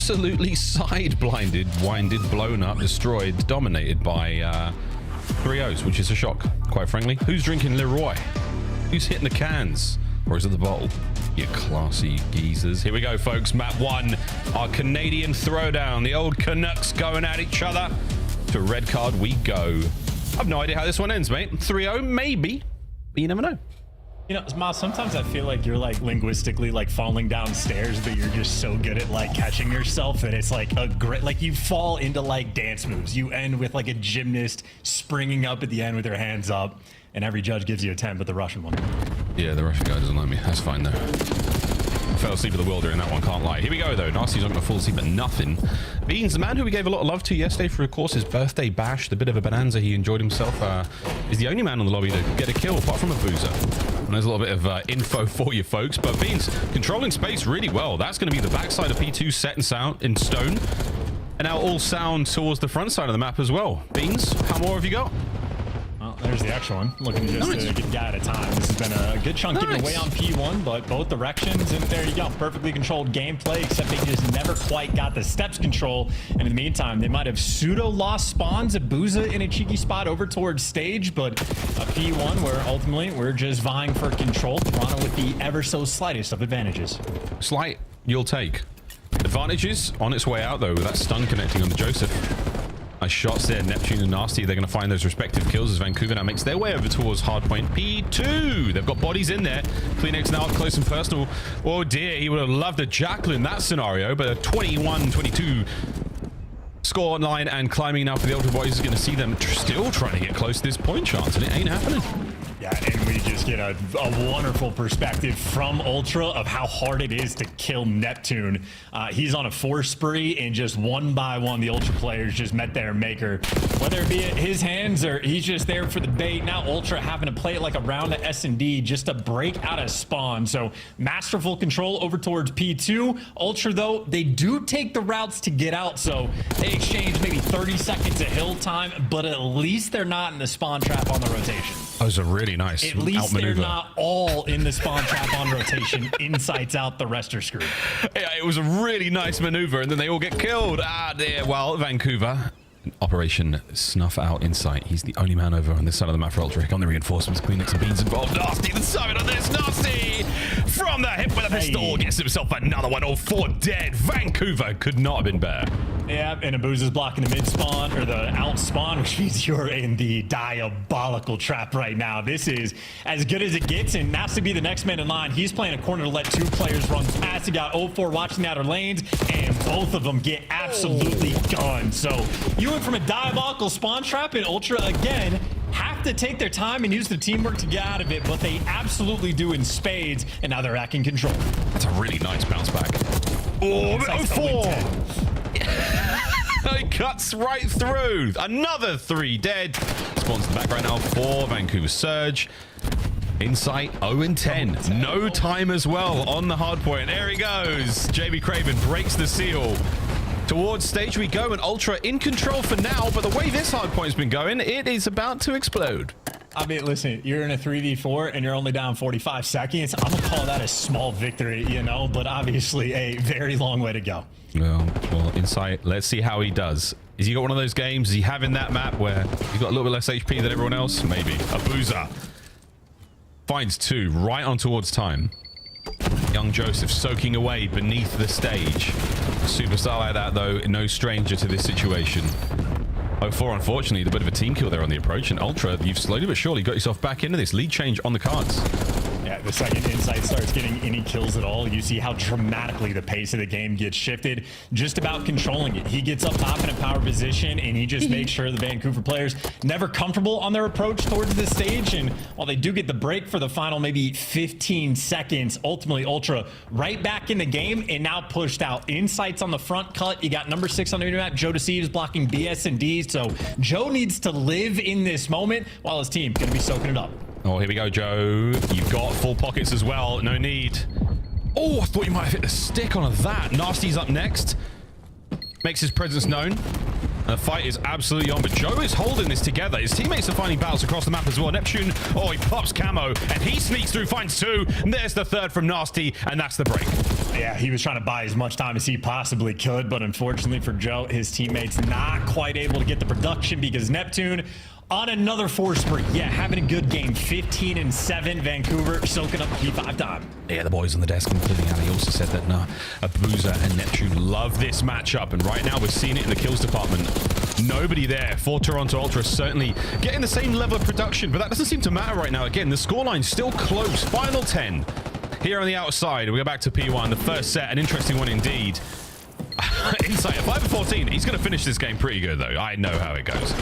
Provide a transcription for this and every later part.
absolutely side blinded, winded, blown up, destroyed, dominated by 3-0s, which is a shock, quite frankly. Who's drinking Leroy? Who's hitting the cans? Or is it the bottle? You classy geezers. Here we go, folks. Map 1, our Canadian throwdown. The old Canucks going at each other. To red card we go. I've no idea how this one ends, mate. 3-0, maybe. But you never know. You know, Miles, sometimes I feel like you're like linguistically like falling downstairs, but you're just so good at like catching yourself that it's like a great, like you fall into like dance moves. You end with like a gymnast springing up at the end with their hands up, and every judge gives you a 10, but the Russian one. Yeah, the Russian guy doesn't like me. That's fine though. Fell asleep at the wheel during that one, can't lie. Here we go though. Nasty's not going to fall asleep at nothing. Beans, the man who we gave a lot of love to yesterday for, of course, his birthday bash, the bit of a bonanza he enjoyed himself, is the only man on the lobby to get a kill apart from a boozer. And there's a little bit of info for you folks, but Beans controlling space really well. That's going to be the backside of P2 set and sound in stone, and now all sound towards the front side of the map as well. Beans, how more have you got? Well, there's the extra one. Looking just to get the guy at a time. This has been a good chunk getting away on P1, but both directions, and there you go. Perfectly controlled gameplay, except they just never quite got the steps control. And in the meantime, they might have pseudo lost spawns at Booza in a cheeky spot over towards stage, but a P1 where ultimately we're just vying for control. Toronto with the ever so slightest of advantages. Slight, you'll take. Advantages on its way out though, with that stun connecting on the Joseph. Nice shots there, Neptune and Nasty. They're going to find those respective kills as Vancouver now makes their way over towards hardpoint P2. They've got bodies in there. Kleenex now up close and personal. Oh dear, he would have loved a jackal in that scenario, but a 21-22 score line and climbing now for the Ultra Boys is going to see them still trying to get close to this point chance, and it ain't happening. Yeah, and we just get a wonderful perspective from Ultra of how hard it is to kill Neptune. He's on a 4 spree, and just one by one, the Ultra players just met their maker. Whether it be at his hands or he's just there for the bait. Now Ultra having to play it like a round of S&D just to break out of spawn. So masterful control over towards P2. Ultra, though, they do take the routes to get out. So they exchange maybe 30 seconds of hill time, but at least they're not in the spawn trap on the rotation. That was a really nice At least they're not all in the spawn trap on rotation. Insights out, the rest are screwed. Yeah, it was a really nice maneuver, and then they all get killed. Ah, dear. Well, Vancouver, Operation Snuff Out Insight. He's the only man over on this side of the map for Ultra. On the reinforcements, Kleenex and Beans involved. Nasty, the summit on this. Nasty from the hip with a pistol. Gets himself another one. All 4 dead. Vancouver could not have been better. Yeah, and Abuza's blocking the mid spawn or the out spawn, which means you're in the diabolical trap right now. This is as good as it gets, and that's to be the next man in line. He's playing a corner to let 2 players run past. He got 0-4 watching the outer lanes, and both of them get absolutely gunned. So you went from a diabolical spawn trap, and Ultra again have to take their time and use the teamwork to get out of it, but they absolutely do in spades, and now they're back in control. That's a really nice bounce back. Oh, 0-4. He cuts right through. Another 3 dead. Spawns in the back right now for Vancouver Surge. Insight 0-10. No time as well on the hard point. There he goes. JB Craven breaks the seal. Towards stage we go, and Ultra in control for now, but the way this hard point's been going, it is about to explode. I mean, listen, you're in a 3v4 and you're only down 45 seconds. I'm gonna call that a small victory, you know, but obviously a very long way to go. Well, Insight, let's see how he does. Is he got one of those games? Is he having that map where he's got a little bit less HP than everyone else? Maybe. A boozer finds 2 right on towards time. Young Joseph soaking away beneath the stage. A superstar like that, though, no stranger to this situation. 0-4, unfortunately, a bit of a team kill there on the approach, and Ultra, you've slowly but surely got yourself back into this. Lead change on the cards. Yeah, the second Insight starts getting any kills at all, you see how dramatically the pace of the game gets shifted. Just about controlling it. He gets up top in a power position, and he just makes sure the Vancouver players never comfortable on their approach towards the stage. And while they do get the break for the final maybe 15 seconds, ultimately Ultra right back in the game and now pushed out. Insights on the front cut. You got number 6 on the map. Joe Deceives blocking BS and Ds. So Joe needs to live in this moment while his team going to be soaking it up. Oh, here we go, Joe. You've got full pockets as well. No need. Oh, I thought you might have hit the stick on that. Nasty's up next. Makes his presence known. The fight is absolutely on, but Joe is holding this together. His teammates are finding battles across the map as well. Neptune, oh, he pops camo, and he sneaks through, finds 2. And there's the 3rd from Nasty, and that's the break. Yeah, he was trying to buy as much time as he possibly could, but unfortunately for Joe, his teammates not quite able to get the production because Neptune on another 4 spree. Yeah, having a good game. 15-7. Vancouver soaking up P5 time. Yeah, the boys on the desk, including Ali, also said that Abuza and Neptune love this matchup. And right now we're seeing it in the kills department. Nobody there for Toronto Ultra certainly getting the same level of production, but that doesn't seem to matter right now. Again, the scoreline's still close. Final 10. Here on the outside, we go back to P1. The first set, an interesting one indeed. Insight, 5-14. He's going to finish this game pretty good, though. I know how it goes.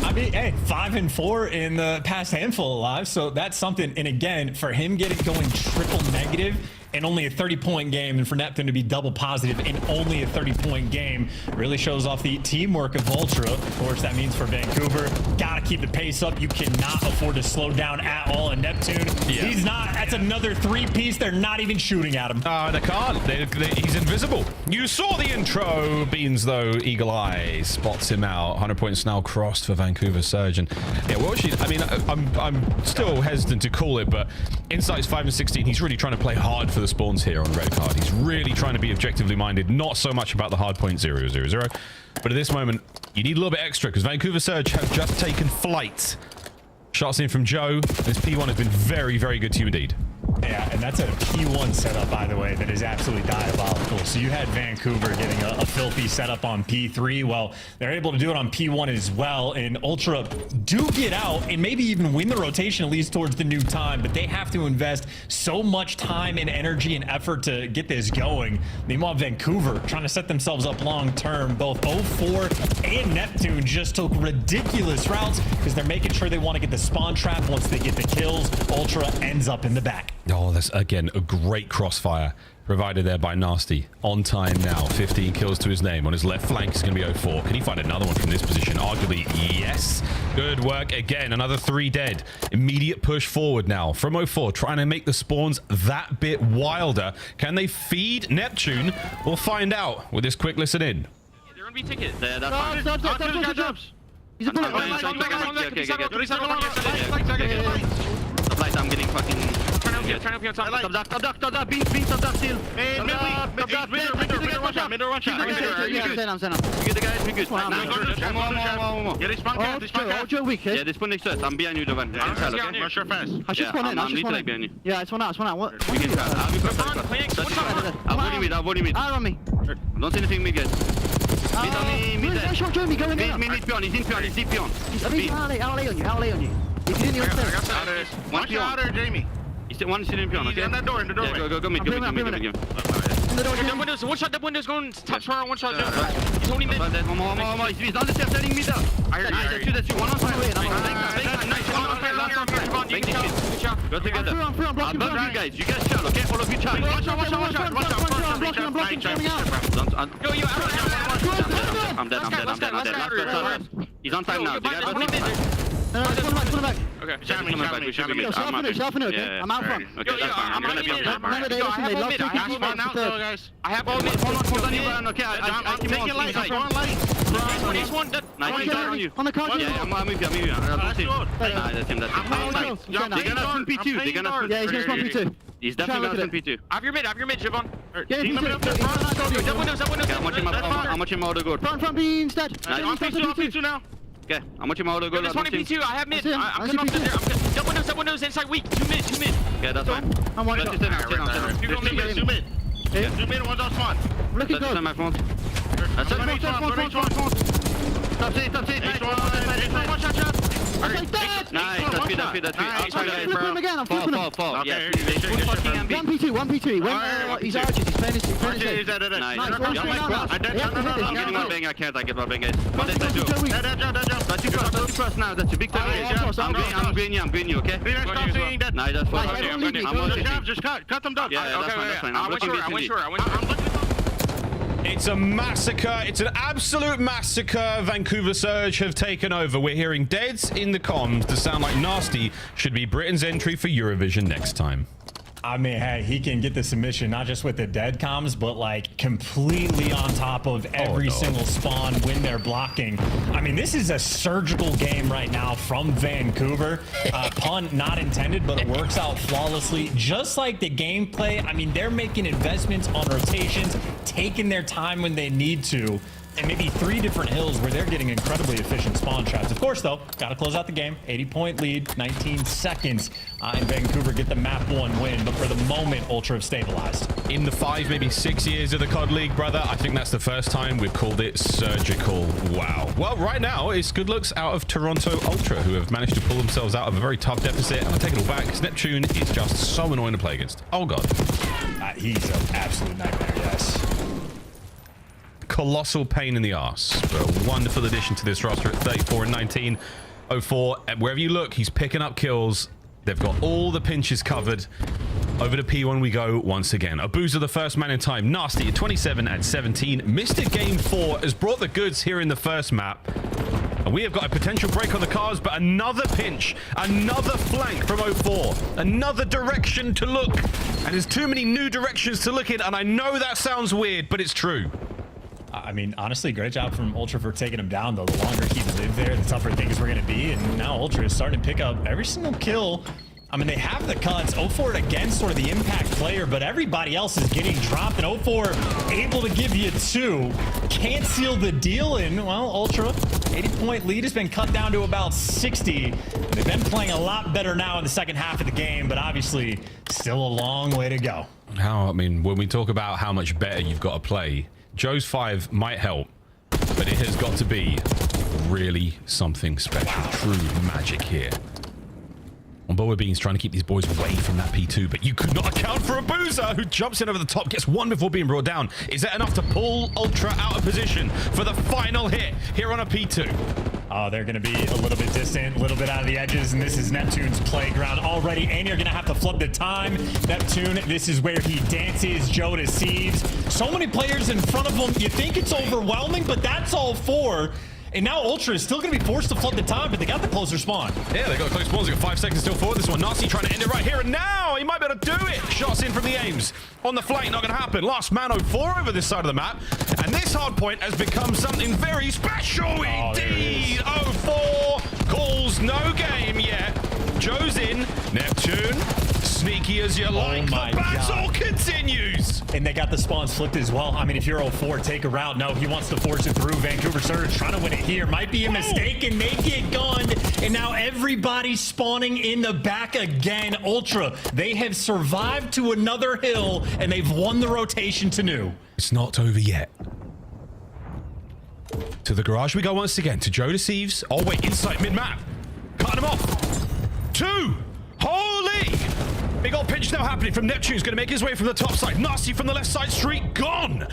I mean, hey, 5-4 in the past handful of lives, so that's something. And again, for him getting going triple negative in only a 30-point game, and for Neptune to be double positive in only a 30-point game, really shows off the teamwork of Ultra. Of course, that means for Vancouver, gotta keep the pace up. You cannot afford to slow down at all. And Neptune, he's not. That's another 3-piece. They're not even shooting at him. They can't. He's invisible. You saw the intro. Beans, though, Eagle Eye spots him out. 100 points now crossed for Vancouver Surge. And yeah, well, I mean, I'm still hesitant to call it, but Insight's 5-16. He's really trying to play hard for the spawns here on the red card. He's really trying to be objectively minded, not so much about the hard point 0-0-0. But at this moment, you need a little bit extra because Vancouver Surge have just taken flight. Shots in from Joe. This P1 has been very, very good to you indeed. Yeah, and that's a P1 setup, by the way, that is absolutely diabolical. So you had Vancouver getting a filthy setup on P3. Well, they're able to do it on P1 as well. And Ultra do get out and maybe even win the rotation, at least towards the new time. But they have to invest so much time and energy and effort to get this going. Meanwhile, Vancouver trying to set themselves up long term. Both 04 and Neptune just took ridiculous routes because they're making sure they want to get the spawn trap. Once they get the kills, Ultra ends up in the back. Oh, that's, again, a great crossfire provided there by Nasty. On time now, 15 kills to his name. On his left flank, he's going to be 04. Can he find another one from this position? Arguably, yes. Good work. Again, another 3 dead. Immediate push forward now from 04, trying to make the spawns that bit wilder. Can they feed Neptune? We'll find out with this quick listen in. They're going to be tickets. That's Stop. He's a bullet. I'm getting fucking... Turn up here, top duck, beat, top duck still. Hey, mid, one shot. I'm set. You get the guys, we good. One more. Yeah, they spawn weak. Yeah, they spawn next to us. I'm behind you, Dovan. Rush fast. I just spawn in. behind you. Yeah, it's one out. What? We can try. I'll be perfect. I'll volley mid. Eye on me. Don't say anything mid, guys. Mid on me, mid there. Shot Jeremy, go in there. Mid pion, he's in pion. I'll lay on you. If you didn't One shot or Jamie. He's one sitting in pion, okay? In the door. Yeah, go mid. In the door, The windows, one shot, the windows going top square, one shot down. He's only mid. One more. He's on the stairs, setting mid up. That's you. One on fire. Nice. Go together. I'll bug you guys. You guys shot, okay? All of you charge. Watch out. I'm blocking coming out. I'm dead. He's on time now. No, pull him back. Okay. Sharpen it, okay? I'm out front. Okay, that's fine. I'm gonna be on top. Remember, they lost 2 people Guys. I have all mid. Hold on, you okay? I can make it light. Nice one. Nice on you. On the car. Yeah, I'm with you. That's him. They're gonna swim P2. Yeah, he's gonna spawn P2. He's definitely gonna swim P2. Have your mid, Javon. Yeah, he's I'm watching my auto go. Front B instead. P2 now. Okay, I'm watching my auto go. There's 20 P2. I have mid. I'm see coming up P2. there. That windows inside weak. 2 mid. Okay, that's fine. I'm one shot. You go mid. Zoom in, one's on spawn. Looking good. My phone. That's it. Top seat. One shot. Nice, that's good. Flip him again, I'm flipping him. Fall. Okay, Yeah, 1 P2. When he's arches, he's playing his safe. nice. Nice, one straight now. I'm getting one bang, I get one bang, guys. One day, that's you. That's you cross now, that's you. Big time. I'm green you, okay? Nice, that's fine. Just cut them down. Yeah, that's fine. I went sure. It's a massacre. It's an absolute massacre. Vancouver Surge have taken over. We're hearing deads in the comms to sound like Nasty should be Britain's entry for Eurovision next time. I mean, hey, he can get the submission, not just with the dead comms, but like completely on top of every single spawn when they're blocking. I mean, this is a surgical game right now from Vancouver. Pun not intended, but it works out flawlessly. Just like the gameplay, I mean, they're making investments on rotations, taking their time when they need to. And maybe 3 different hills where they're getting incredibly efficient spawn traps. Of course, though, got to close out the game. 80-point lead, 19 seconds. And Vancouver get the map 1 win. But for the moment, Ultra have stabilized. In the 5, maybe 6 years of the COD League, brother, I think that's the first time we've called it surgical. Wow. Well, right now, it's good looks out of Toronto Ultra, who have managed to pull themselves out of a very tough deficit. And I take it all back, because Neptune is just so annoying to play against. Oh, God. He's an absolute nightmare, yes. Colossal pain in the arse, but a wonderful addition to this roster at 34 and 19. 04, and wherever you look, he's picking up kills. They've got all the pinches covered. Over to P1 we go once again. Abuza, the first man in time. Nasty at 27 and 17. Mr. Game 4 has brought the goods here in the first map. And we have got a potential break on the cars, but another pinch, another flank from 04, another direction to look. And there's too many new directions to look in, and I know that sounds weird, but it's true. I mean, honestly, great job from Ultra for taking him down, though. The longer he lived there, the tougher things were going to be. And now Ultra is starting to pick up every single kill. I mean, they have the cuts. 04 again, sort of the impact player, but everybody else is getting dropped. And 04 able to give you 2. Can't seal the deal in. Well, Ultra, 80-point lead has been cut down to about 60. They've been playing a lot better now in the second half of the game, but obviously still a long way to go. I mean, when we talk about how much better you've got to play, Joe's 5 might help, but it has got to be really something special. Wow. True magic here. Boa Beans trying to keep these boys away from that P2, but you could not account for Abuza, who jumps in over the top, gets 1 before being brought down. Is that enough to pull Ultra out of position for the final hit here on a P2? Oh, they're going to be a little bit distant, a little bit out of the edges, and this is Neptune's playground already, and you're going to have to flood the time. Neptune, this is where he dances. Joe deceives. So many players in front of him. You think it's overwhelming, but that's all 4. And now Ultra is still going to be forced to flood the time, but they got the closer spawn. Yeah, they got close spawns. They got 5 seconds still forward. This one, Nasty trying to end it right here and now. He might be able to do it. Shots in from the aims. On the flank, not going to happen. Last man 04 over this side of the map. And this hard point has become something very special indeed. 04 calls no game yet. Joe's in. Neptune, sneaky as you like. The battle continues. And they got the spawns flipped as well. I mean, if you're 04, take a route. No, he wants to force it through. Vancouver Surge trying to win it here. Might be a mistake, and they get gunned. And now everybody's spawning in the back again. Ultra, they have survived to another hill, and they've won the rotation to new. It's not over yet. To the garage we go once again. To Joe deceives. Oh, wait, inside mid-map. Cutting him off. 2. Holy! Big old pinch now happening from Neptune's going to make his way from the top side. Nasty from the left side street. Gone.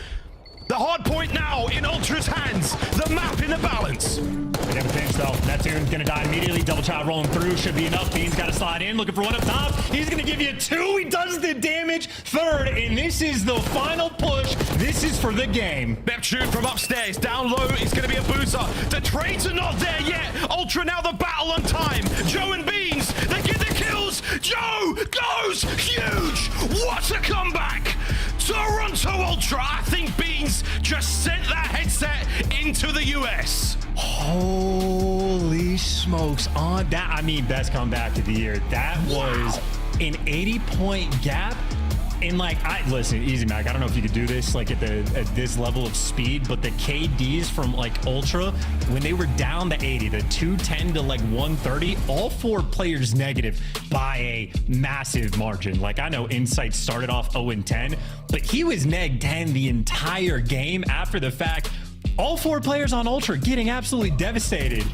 The hard point now in Ultra's hands. The map in the balance. They have a pinch though. Neptune's going to die immediately. Double child rolling through. Should be enough. Bean's got to slide in. Looking for one up top. He's going to give you 2. He does the damage. 3rd. And this is the final push. This is for the game. Neptune from upstairs. Down low is going to be Abuza. The trades are not there yet. Ultra now the battle on time. Joe and Beans. They get the kills. Joe goes huge. What a comeback. Toronto Ultra. I think Beans just sent that headset into the US. Holy smokes. On that, I mean, best comeback of the year. That was an 80-point gap. And like, listen, easy Mac, I don't know if you could do this like at this level of speed, but the KDs from like Ultra, when they were down to 80, the 210 to like 130, all 4 players negative by a massive margin. Like, I know Insight started off 0-10, but he was neg 10 the entire game after the fact. All 4 players on Ultra getting absolutely devastated.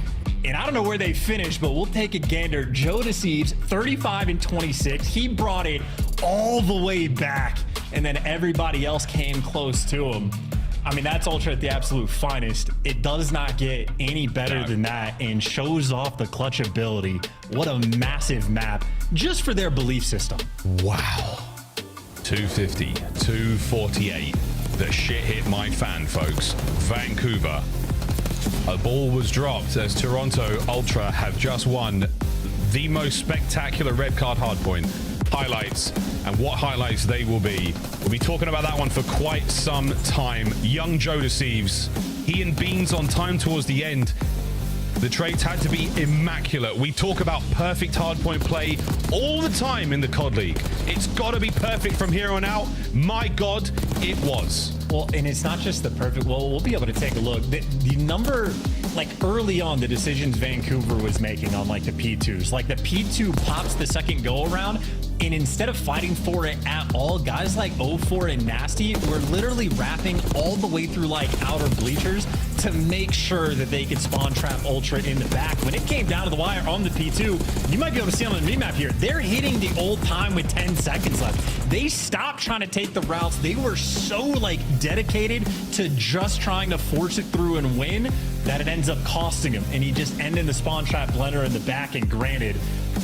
And I don't know where they finished, but we'll take a gander. Joe deceives 35 and 26. He brought it all the way back, and then everybody else came close to him. I mean, that's Ultra at the absolute finest. It does not get any better than that, and shows off the clutch ability. What a massive map just for their belief system. Wow. 250, 248. The shit hit my fan, folks. Vancouver. A ball was dropped as Toronto Ultra have just won the most spectacular red card hardpoint highlights, and what highlights they will be. We'll be talking about that one for quite some time. Young Joe Deceives, he and Beans on time towards the end. The trades had to be immaculate. We talk about perfect hardpoint play all the time in the COD League. It's got to be perfect from here on out. My God, it was. Well, and it's not just the perfect. Well, we'll be able to take a look. The number, like early on, the decisions Vancouver was making on like the P2s, like the P2 pops the second go around. And instead of fighting for it at all, guys like 04 and Nasty were literally wrapping all the way through like outer bleachers to make sure that they could spawn trap Ultra in the back. When it came down to the wire on the P2, you might be able to see on the remap here, they're hitting the old time with 10 seconds left. They stopped trying to take the routes. They were so like dedicated to just trying to force it through and win that it ends up costing him. And he just ended the spawn trap blender in the back. And granted,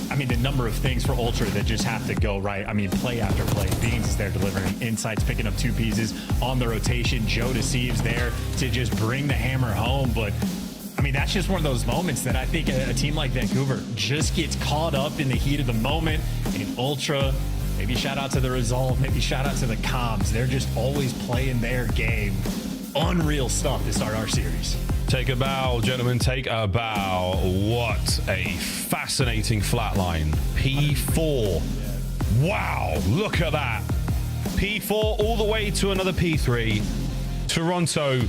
I mean, the number of things for Ultra that just have to go right. I mean, play after play. Beans is there delivering insights, picking up 2 pieces on the rotation. Joe Deceives there to just bring the hammer home. But I mean, that's just one of those moments that I think a team like Vancouver just gets caught up in the heat of the moment. And Ultra, maybe shout out to the Resolve, maybe shout out to the comms. They're just always playing their game. Unreal stuff to start our series. Take a bow, gentlemen, take a bow. What a fascinating flatline. P4. Wow, look at that. P4 all the way to another P3. Toronto.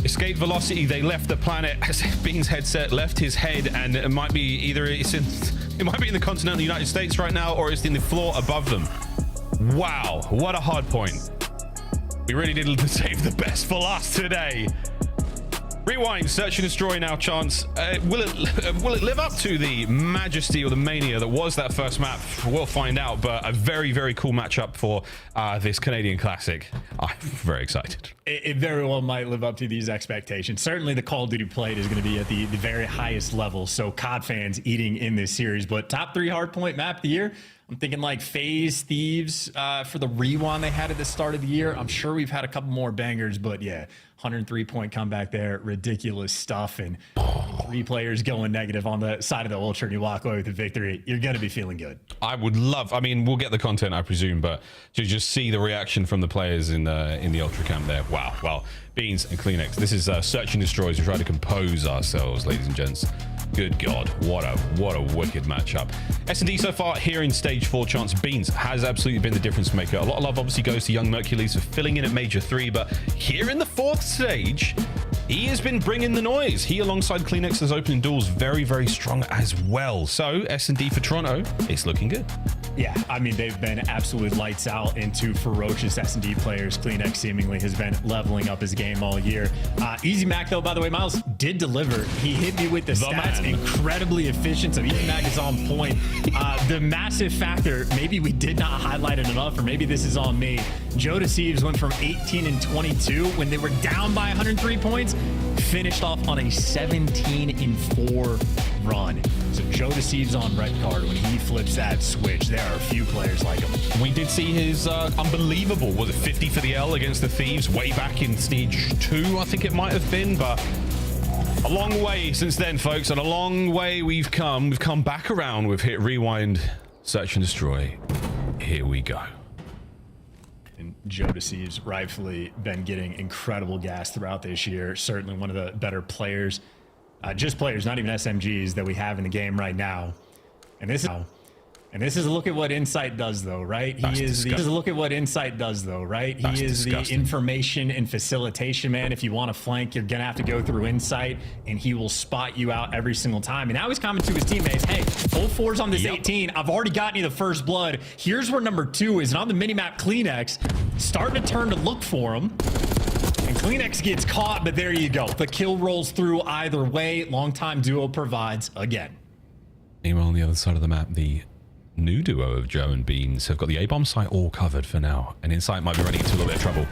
Escape velocity, they left the planet. Bean's headset left his head, and it might be either it might be in the continental United States right now, or it's in the floor above them. Wow, what a hard point. We really did save the best for last today. Rewind, search and destroy now, Chance. Will it live up to the majesty or the mania that was that first map? We'll find out, but a very, very cool matchup for this Canadian Classic. I'm very excited. It very well might live up to these expectations. Certainly the Call of Duty played is going to be at the very highest level, so COD fans eating in this series. But top 3 hardpoint map of the year, I'm thinking like FaZe, Thieves for the rewind they had at the start of the year. I'm sure we've had a couple more bangers, but yeah, 103-point comeback there. Ridiculous stuff. And 3 players going negative on the side of the Ultra and you walk away with the victory. You're going to be feeling good. I would love, I mean, we'll get the content, I presume, but to just see the reaction from the players in the Ultra camp there. Wow. Well, Beans and Kleenex. This is Search and Destroy as we try to compose ourselves, ladies and gents. Good God, what a wicked matchup. S&D so far here in stage 4, Chance. Beans has absolutely been the difference maker. A lot of love obviously goes to young Mercules for filling in at Major 3, but here in the 4th stage, he has been bringing the noise. He alongside Kleenex's opening duels very, very strong as well. So S&D for Toronto, it's looking good. Yeah, I mean, they've been absolute lights out into ferocious S&D players. Kleenex seemingly has been leveling up his game all year. Easy Mac, though, by the way, Miles did deliver. He hit me with the stats. Man. Incredibly efficient, so Easy Mac is on point. The massive factor, maybe we did not highlight it enough, or maybe this is on me. Joe Deceives went from 18 and 22 when they were down by 103 points, finished off on a 17 and 4 run. So Joe Deceives on red card. When he flips that switch, there are a few players like him. We did see his unbelievable, was it 50 for the L against the Thieves way back in stage 2, I think it might have been, but a long way since then, folks, and a long way we've come. We've come back around. We've hit rewind, search and destroy. Here we go. And Joe Deceives rightfully been getting incredible gas throughout this year. Certainly one of the better players, just players, not even SMGs, that we have in the game right now. And this is a look at what Insight does, though, right? He is a look at what Insight does, though, right? He is the information and facilitation man. If you want to flank, you're gonna have to go through Insight, and he will spot you out every single time. And now he's coming to his teammates. Hey, 04's on this 18. I've already gotten you the first blood. Here's where number 2 is. And on the minimap, Kleenex starting to turn to look for him. And Kleenex gets caught, but there you go. The kill rolls through either way. Longtime duo provides again. Meanwhile, on the other side of the map, the new duo of Joe and Beans have got the A-bomb site all covered for now, and Insight might be running into a little bit of trouble.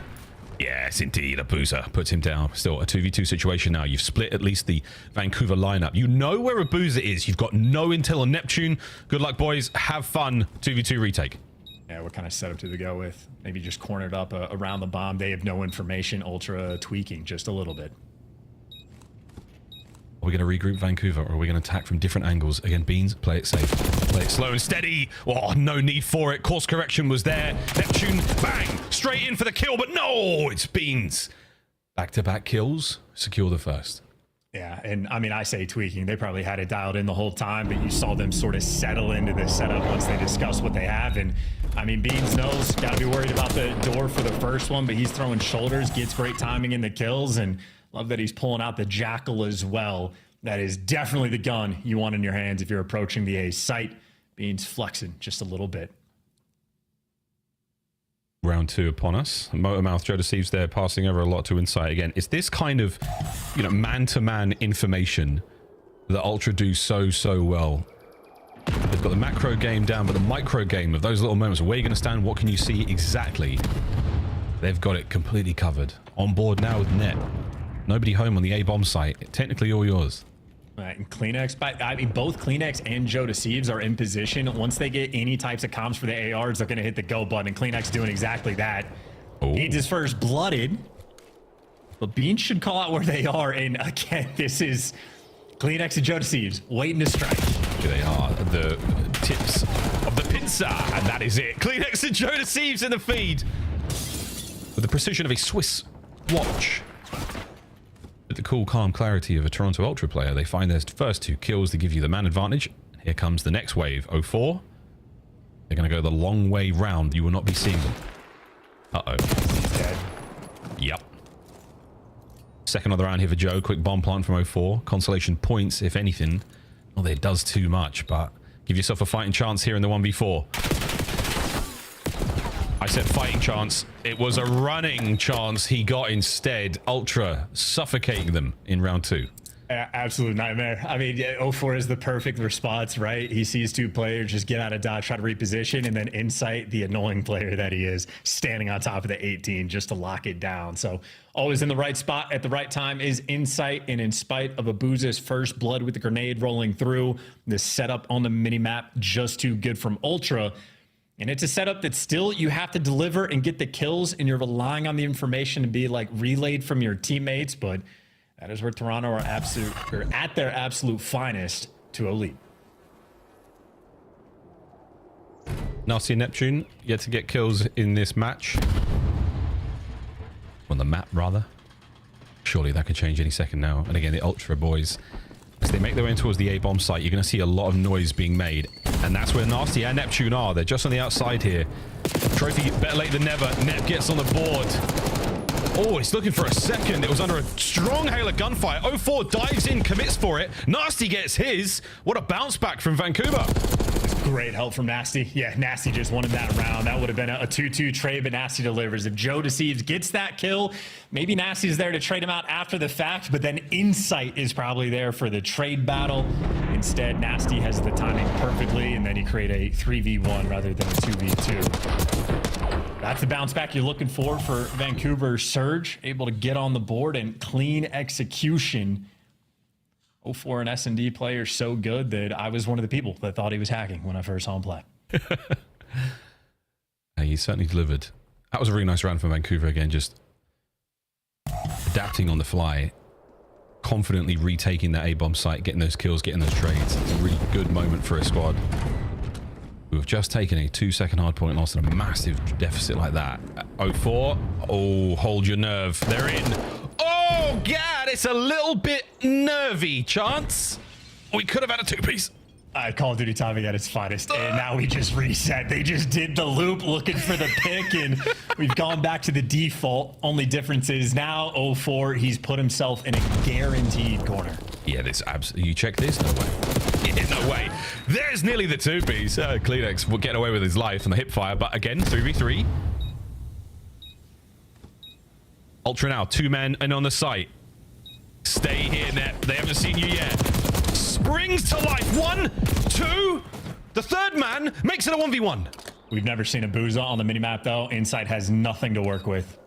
Yes, indeed, a boozer puts him down. Still a 2v2 situation now. You've split at least the Vancouver lineup. You know where a boozer is. You've got no intel on Neptune. Good luck, boys. Have fun. 2v2 retake. Yeah, what kind of setup do they go with? Maybe just cornered up around the bomb. They have no information. Ultra tweaking just a little bit. Are we going to regroup Vancouver, or are we going to attack from different angles? Again, Beans, play it safe. Play it slow and steady. Oh, no need for it. Course correction was there. Neptune, bang, straight in for the kill, but no, it's Beans. Back-to-back kills, secure the first. Yeah, and I mean, I say tweaking. They probably had it dialed in the whole time, but you saw them sort of settle into this setup once they discussed what they have. And I mean, Beans knows, got to be worried about the door for the first one, but he's throwing shoulders, gets great timing in the kills, and love that he's pulling out the Jackal as well. That is definitely the gun you want in your hands if you're approaching the A site. Beans flexing just a little bit. Round 2 upon us. Motormouth, Joe Deceives there, passing over a lot to Insight again. It's this kind of, you know, man-to-man information that Ultra do so well. They've got the macro game down, but the micro game of those little moments, where you're going to stand, what can you see exactly? They've got it completely covered. On board now with Net. Nobody home on the A-bomb site. Technically all yours. Right, and Kleenex, I mean, both Kleenex and Joe Deceives are in position. Once they get any types of comms for the ARs, they're going to hit the go button, and Kleenex doing exactly that. Ooh. Beans is first blooded, but Beans should call out where they are, and again, this is Kleenex and Joe Deceives waiting to strike. Here they are, the tips of the pincer, and that is it. Kleenex and Joe Deceives in the feed. With the precision of a Swiss watch. With the cool, calm clarity of a Toronto Ultra player, they find their first 2 kills to give you the man advantage. Here comes the next wave, 04. They're going to go the long way round. You will not be seeing them. Uh-oh. He's dead. Yep. Second of the round here for Joe. Quick bomb plant from 04. Consolation points, if anything. Well, it does too much, but give yourself a fighting chance here in the 1v4. I said fighting chance. It was a running chance he got instead. Ultra suffocating them in round 2. Absolute nightmare. I mean, 04 is the perfect response, right? He sees 2 players just get out of dodge, try to reposition, and then Insight, the annoying player that he is, standing on top of the 18 just to lock it down. So always in the right spot at the right time is Insight, and in spite of Abuza's first blood with the grenade rolling through, the setup on the minimap just too good from Ultra. And it's a setup that still you have to deliver and get the kills, and you're relying on the information to be like relayed from your teammates, but that is where Toronto are at their absolute finest to elite. Nasty Neptune yet to get kills in this match. On the map, rather. Surely that could change any second now. And again, the Ultra boys, as they make their way in towards the A-bomb site, you're going to see a lot of noise being made. And that's where Nasty and Neptune are. They're just on the outside here. Trophy better late than never. Nep gets on the board. Oh, he's looking for a second. It was under a strong hail of gunfire. 04 dives in, commits for it. Nasty gets his. What a bounce back from Vancouver. Great help from Nasty. Yeah, Nasty just wanted that round. That would have been a 2-2 trade, but Nasty delivers. If Joe Deceives gets that kill, maybe Nasty's there to trade him out after the fact, but then Insight is probably there for the trade battle. Instead, Nasty has the timing perfectly, and then you create a 3v1 rather than a 2v2. That's the bounce back you're looking for Vancouver Surge, able to get on the board and clean execution. 04 and S&D player so good that I was one of the people that thought he was hacking when I first saw him play. Hey, he certainly delivered. That was a really nice round for Vancouver again, just adapting on the fly, confidently retaking that A-bomb site, getting those kills, getting those trades. It's a really good moment for a squad who have just taken a 2-second hardpoint loss and a massive deficit like that. 04, oh, hold your nerve. They're in. Oh, God, it's a little bit nervy, Chance. We could have had a 2-piece. Call of Duty timing at its finest, and now we just reset. They just did the loop looking for the pick, and we've gone back to the default. Only difference is now 04, he's put himself in a guaranteed corner. Yeah, this absolutely. You check this? No way. Yeah, no way. There's nearly the 2-piece. Kleenex will get away with his life on the hipfire, but again, 3v3. Ultra now, 2 men and on the site. Stay here, Net. They haven't seen you yet. Springs to life. 1, 2. The third man makes it a 1v1. We've never seen a Booza on the minimap, though. Insight has nothing to work with.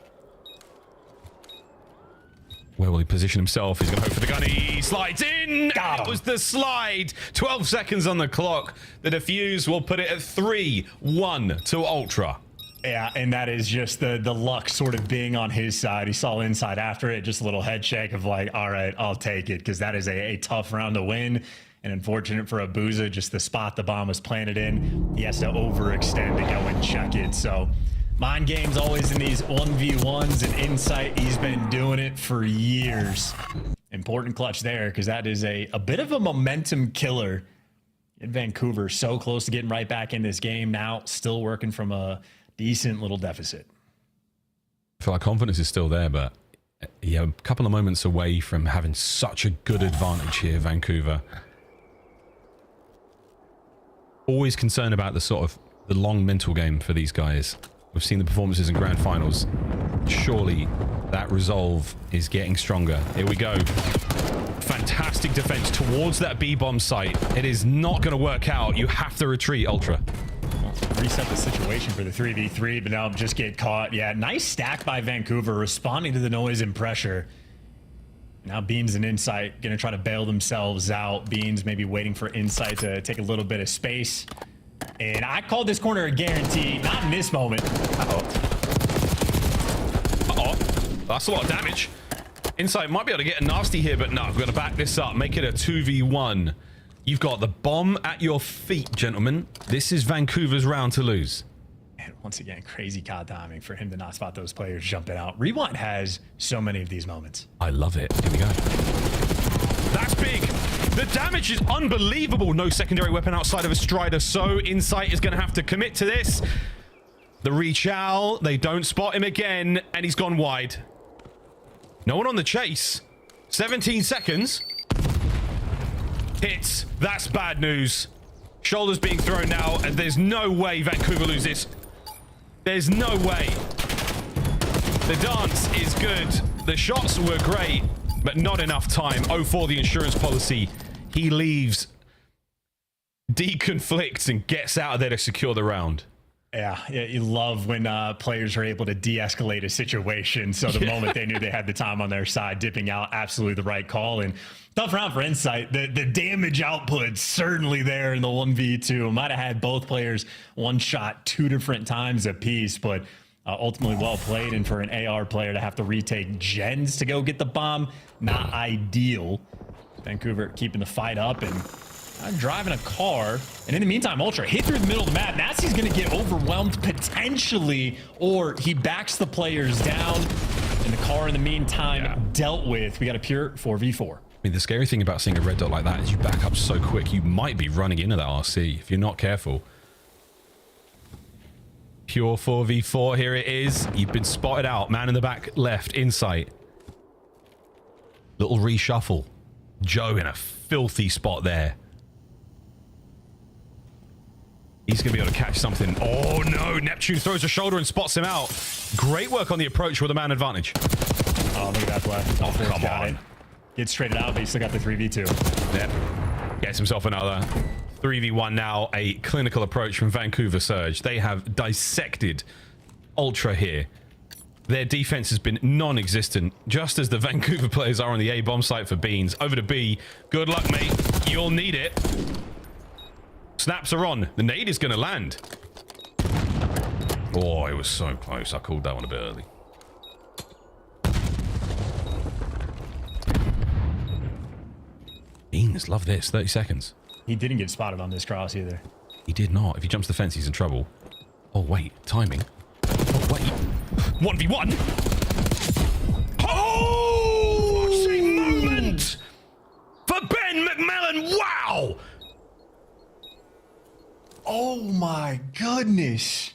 Where will he position himself? He's going to hope for the gun. He slides in. Got him. It was the slide. 12 seconds on the clock. The defuse will put it at 3-1 to Ultra. Yeah, and that is just the luck sort of being on his side. He saw Insight after it, just a little head shake of like, all right, I'll take it, because that is a tough round to win. And unfortunate for Abuza, just the spot the bomb was planted in, he has to overextend to go and check it. So mind games always in these 1v1s, and Insight, he's been doing it for years. Important clutch there, because that is a bit of a momentum killer. In Vancouver, so close to getting right back in this game. Now still working from a decent little deficit. I feel like confidence is still there, but yeah, a couple of moments away from having such a good advantage here, Vancouver. Always concerned about the sort of the long mental game for these guys. We've seen the performances in grand finals. Surely that resolve is getting stronger. Here we go. Fantastic defense towards that B-bomb site. It is not going to work out. You have to retreat, Ultra. Reset the situation for the 3v3, but now just get caught. Yeah, nice stack by Vancouver, responding to the noise and pressure. Now Beans and Insight going to try to bail themselves out. Beans maybe waiting for Insight to take a little bit of space. And I called this corner a guarantee, not in this moment. That's a lot of damage. Insight might be able to get a nasty here, but no, we're going to back this up. Make it a 2v1. You've got the bomb at your feet, gentlemen. This is Vancouver's round to lose. And once again, crazy COD timing for him to not spot those players jumping out. Rewind has so many of these moments. I love it. Here we go. That's big. The damage is unbelievable. No secondary weapon outside of a Strider, so Insight is going to have to commit to this. The reach out. They don't spot him again, and he's gone wide. No one on the chase. 17 seconds. Hits. That's bad news. Shoulders being thrown now, and there's no way Vancouver loses. There's no way. The dance is good. The shots were great, but not enough time. 0-4 the insurance policy. He leaves, deconflicts, and gets out of there to secure the round. Yeah, you love when players are able to de-escalate a situation. So the moment they knew they had the time on their side, dipping out, absolutely the right call. And tough round for Insight. The damage output certainly there in the 1v2. Might have had both players one shot 2 different times apiece, but ultimately well played. And for an AR player to have to retake gens to go get the bomb, not ideal. Vancouver keeping the fight up, and I'm driving a car, and in the meantime, Ultra hit through the middle of the map. Nasty's going to get overwhelmed potentially, or he backs the players down, and the car in the meantime dealt with. We got a pure 4v4. I mean, the scary thing about seeing a red dot like that is you back up so quick, you might be running into that RC if you're not careful. Pure 4v4, here it is. You've been spotted out. Man in the back left, Insight. Little reshuffle. Joe in a filthy spot there. He's going to be able to catch something. Oh, no. Neptune throws a shoulder and spots him out. Great work on the approach with a man advantage. Oh, look at that play. Oh, come on. Gets traded out, but he still got the 3v2. Yep. Gets himself another 3v1 now. A clinical approach from Vancouver Surge. They have dissected Ultra here. Their defense has been non-existent, just as the Vancouver players are on the A bomb site for Beans. Over to B. Good luck, mate. You'll need it. Snaps are on. The nade is going to land. Oh, it was so close. I called that one a bit early. Beans, love this. 30 seconds. He didn't get spotted on this cross either. He did not. If he jumps the fence, he's in trouble. Oh, wait. Timing. Oh, wait. 1v1. Oh! Watching moment for Ben McMillan. Wow! Oh my goodness.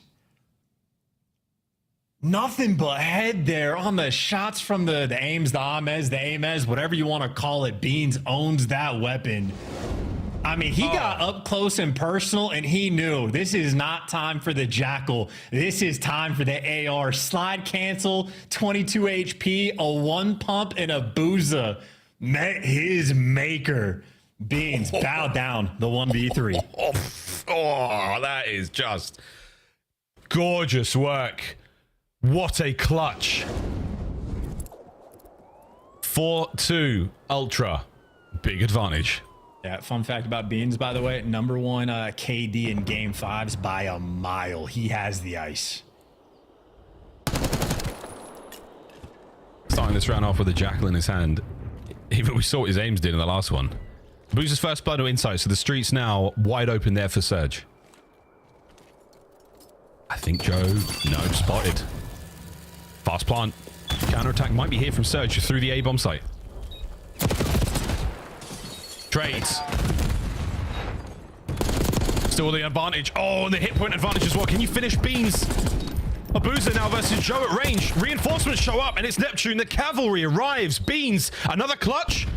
Nothing but head there on the shots from the aims, the Ames, whatever you want to call it. Beans owns that weapon. I mean, he got up close and personal, and he knew this is not time for the Jackal. This is time for the AR. Slide cancel, 22 HP, a 1 pump, and a Booza. Met his maker. Beans bowed down the 1v3. Oh, that is just gorgeous work. What a clutch. 4-2 Ultra. Big advantage. Yeah, fun fact about Beans, by the way, number 1 KD in game 5s by a mile. He has the ice. Starting this round off with a Jackal in his hand. Even we saw what his aims did in the last one. Boozer's first blood or insight, so the street's now wide open there for Surge. I think Joe, no, spotted. Fast plant. Counterattack might be here from Surge through the A-bomb site. Trades. Still the advantage. Oh, and the hit point advantage as well. Can you finish Beans? A Boozer now versus Joe at range. Reinforcements show up, and it's Neptune. The cavalry arrives. Beans, another clutch.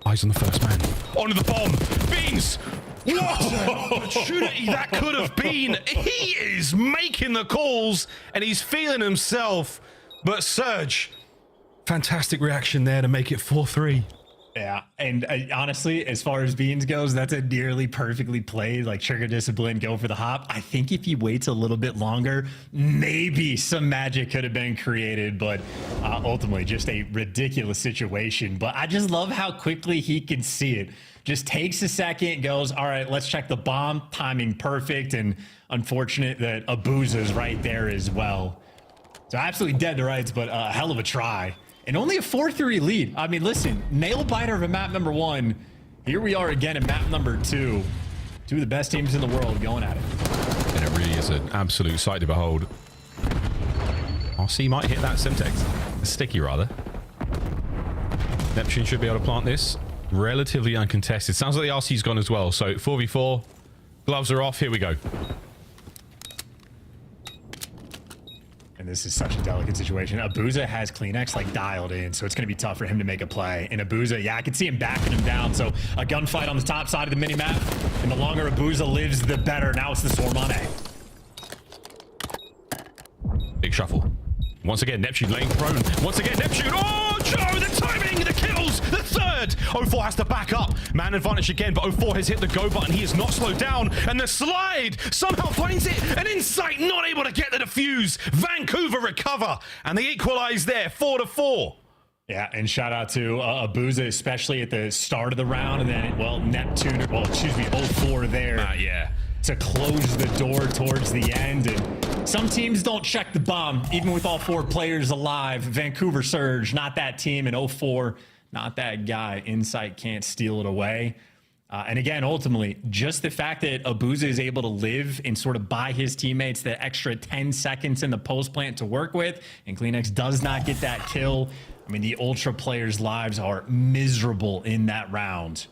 Eyes on the first man. Onto the bomb. Beans. What a shooter that could have been. He is making the calls, and he's feeling himself. But Surge, fantastic reaction there to make it 4-3. Yeah, and honestly, as far as Beans goes, that's a nearly perfectly played, like trigger discipline, go for the hop. I think if he waits a little bit longer, maybe some magic could have been created, but ultimately just a ridiculous situation. But I just love how quickly he can see it. Just takes a second, goes, all right, let's check the bomb. Timing perfect, and unfortunate that Abuza's right there as well. So absolutely dead to rights, but a hell of a try. And only a 4-3 lead. I mean, listen, nail biter of map number 1. Here we are again in map number 2. Two of the best teams in the world going at it. And it really is an absolute sight to behold. RC might hit that Simtex. Sticky, rather. Neptune should be able to plant this. Relatively uncontested. Sounds like the RC's gone as well. So 4v4. Gloves are off. Here we go. And this is such a delicate situation. Abuza has Kleenex like dialed in, so it's going to be tough for him to make a play. And Abuza, yeah, I can see him backing him down. So a gunfight on the top side of the mini-map. And the longer Abuza lives, the better. Now it's the Swarm on A. Big shuffle. Once again, Neptune laying prone. Once again, Neptune. Oh, Joe, the timing, the kills, the third. 04 has to back up. Man advantage again, but 04 has hit the go button. He is not slowed down. And the slide somehow finds it. An insight not able to get the defuse. Vancouver recover. And they equalize there, 4-4. Yeah, and shout out to Abuza, especially at the start of the round. And then, well, Neptune, well, excuse me, 04 there. Yeah. To close the door towards the end. And some teams don't check the bomb, even with all 4 players alive. Vancouver Surge, not that team. And 04, not that guy. Insight can't steal it away. And again, ultimately, just the fact that Abuza is able to live and sort of buy his teammates the extra 10 seconds in the post plant to work with, and Kleenex does not get that kill. I mean, the Ultra players' lives are miserable in that round.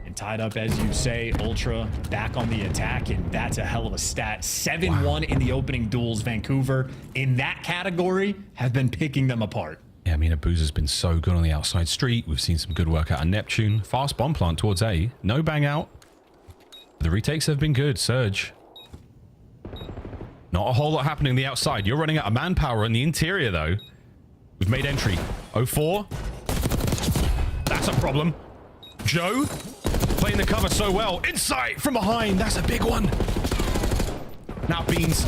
And tied up, as you say, Ultra back on the attack, and that's a hell of a stat. 7-1 in the opening duels. Vancouver, in that category, have been picking them apart. Yeah, I mean, Abuza's been so good on the outside street. We've seen some good work out of Neptune. Fast bomb plant towards A. No bang out. The retakes have been good. Surge. Not a whole lot happening on the outside. You're running out of manpower in the interior, though. We've made entry. 04. That's a problem. Joe playing the cover so well. Insight from behind. That's a big one. Now Beans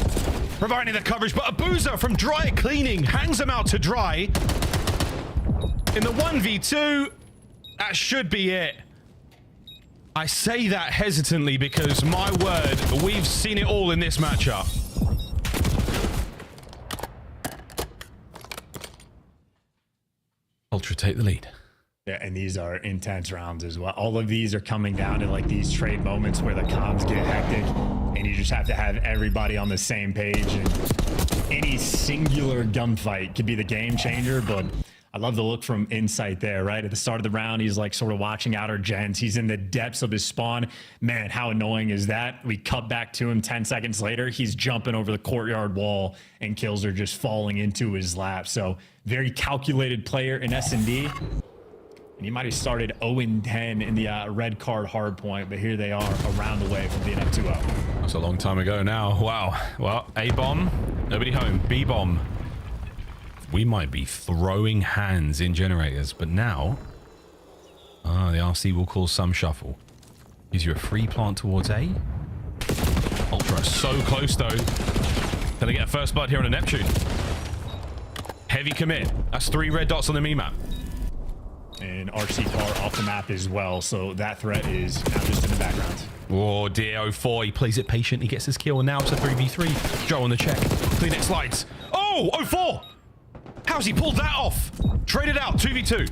providing the coverage, but Abuza from dry cleaning hangs him out to dry. In the 1v2, that should be it. I say that hesitantly because, my word, we've seen it all in this matchup. Ultra take the lead. Yeah, and these are intense rounds as well. All of these are coming down to like these trade moments where the comms get hectic and you just have to have everybody on the same page. And any singular gunfight could be the game changer, but I love the look from Insight there, right? At the start of the round, he's like sort of watching out our gens. He's in the depths of his spawn. Man, how annoying is that? We cut back to him 10 seconds later. He's jumping over the courtyard wall and kills are just falling into his lap. So very calculated player in S&D. And he might have started 0-10 in the red card hard point, but here they are a round away from being up 2-0. That's a long time ago now. Wow. Well, A bomb, nobody home. B bomb. We might be throwing hands in generators, but now the RC will cause some shuffle. Gives you a free plant towards A. Ultra so close though. Gonna get a first blood here on a Neptune. Heavy commit. That's 3 red dots on the mini-map. And RC car off the map as well, so that threat is now just in the background. Oh dear, 04, he plays it patient, he gets his kill, and now it's a 3v3. Joe on the check. Kleenex slides. Oh, 04! How's he pulled that off? Traded out, 2v2.